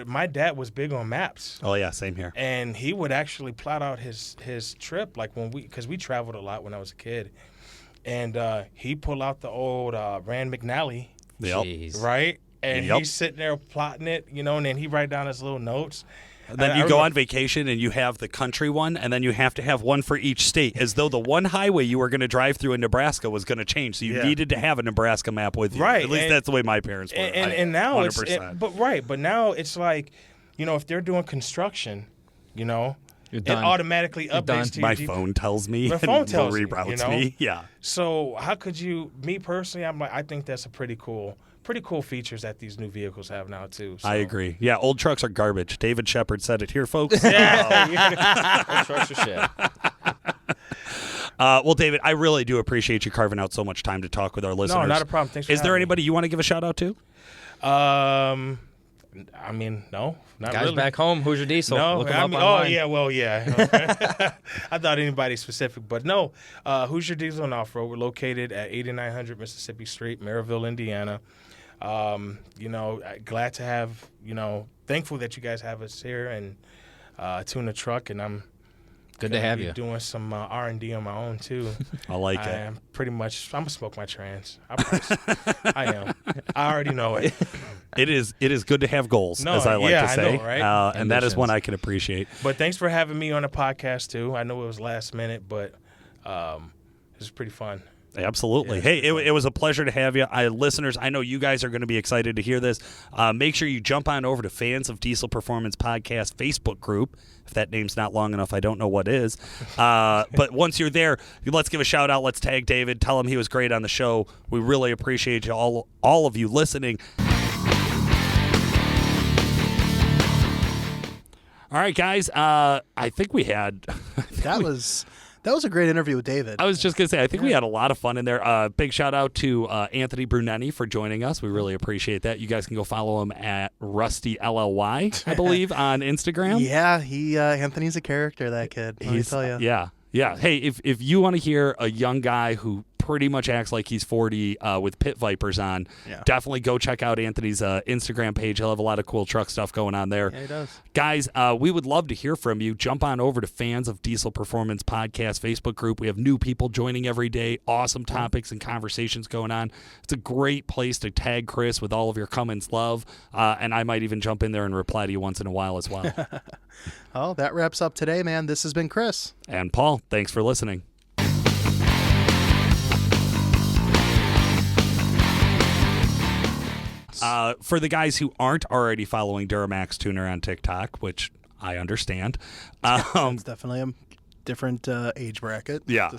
My dad was big on maps. Oh yeah, same here. And he would actually plot out his trip, like because we traveled a lot when I was a kid, and he pulled out the old Rand McNally, Jeez. right? And he's sitting there plotting it, and then he write down his little notes. And then you go on vacation and you have the country one, and then you have to have one for each state, as though the one highway you were going to drive through in Nebraska was going to change. So you needed to have a Nebraska map with you. Right. At least that's the way my parents were. And now 100%. but now it's like, if they're doing construction, You're it done. automatically updates to your My phone tells me. My phone and tells you, reroutes me. Yeah. So how could you? Me personally, I think that's a pretty cool features that these new vehicles have now too. So. I agree. Yeah, old trucks are garbage. David Shepard said it here, folks. Old trucks are shit. Well, David, I really do appreciate you carving out so much time to talk with our listeners. No, not a problem. Thanks for Is there having me. anybody you want to give a shout out to? I mean, no, not Guys really. back home, Hoosier Diesel. No, Look 'em I up mean, online. yeah. I thought anybody specific, but no. Hoosier Diesel and Off-Road. We're located at 8900 Mississippi Street, Maryville, Indiana. Glad to have, thankful that you guys have us here and tune the truck, and I'm Good to have be you. doing some R&D on my own too. I like it. I'm I'm gonna smoke my trans. I promise. I am. I already know it. It is good to have goals, No, as I like yeah, to I say, know, right? and that is Ambitions. one I can appreciate. But thanks for having me on the podcast too. I know it was last minute, but it was pretty fun. Absolutely. Yeah, Hey, it was a pleasure to have you. Listeners, I know you guys are going to be excited to hear this. Make sure you jump on over to Fans of Diesel Performance Podcast Facebook group. If that name's not long enough, I don't know what is. But once you're there, let's give a shout out. Let's tag David. Tell him he was great on the show. We really appreciate you all of you listening. All right, guys. I think we had. That was a great interview with David. I was just going to say, I think we had a lot of fun in there. Big shout out to Anthony Brunetti for joining us. We really appreciate that. You guys can go follow him at Rusty LLY, I believe, on Instagram. Yeah, Anthony's a character, that kid. Let me tell you. Yeah. Hey, if you want to hear a young guy who pretty much acts like he's 40 with pit vipers on, definitely go check out Anthony's Instagram page. He'll have a lot of cool truck stuff going on there. Yeah, he does. Guys, we would love to hear from you. Jump on over to Fans of Diesel Performance Podcast Facebook group. We have new people joining every day. Awesome topics and conversations going on. It's a great place to tag Chris with all of your Cummins love, and I might even jump in there and reply to you once in a while as well. Oh, that wraps up today, man. This has been Chris. And Paul, thanks for listening. For the guys who aren't already following Duramax Tuner on TikTok, which I understand. It's definitely a different age bracket. Yeah.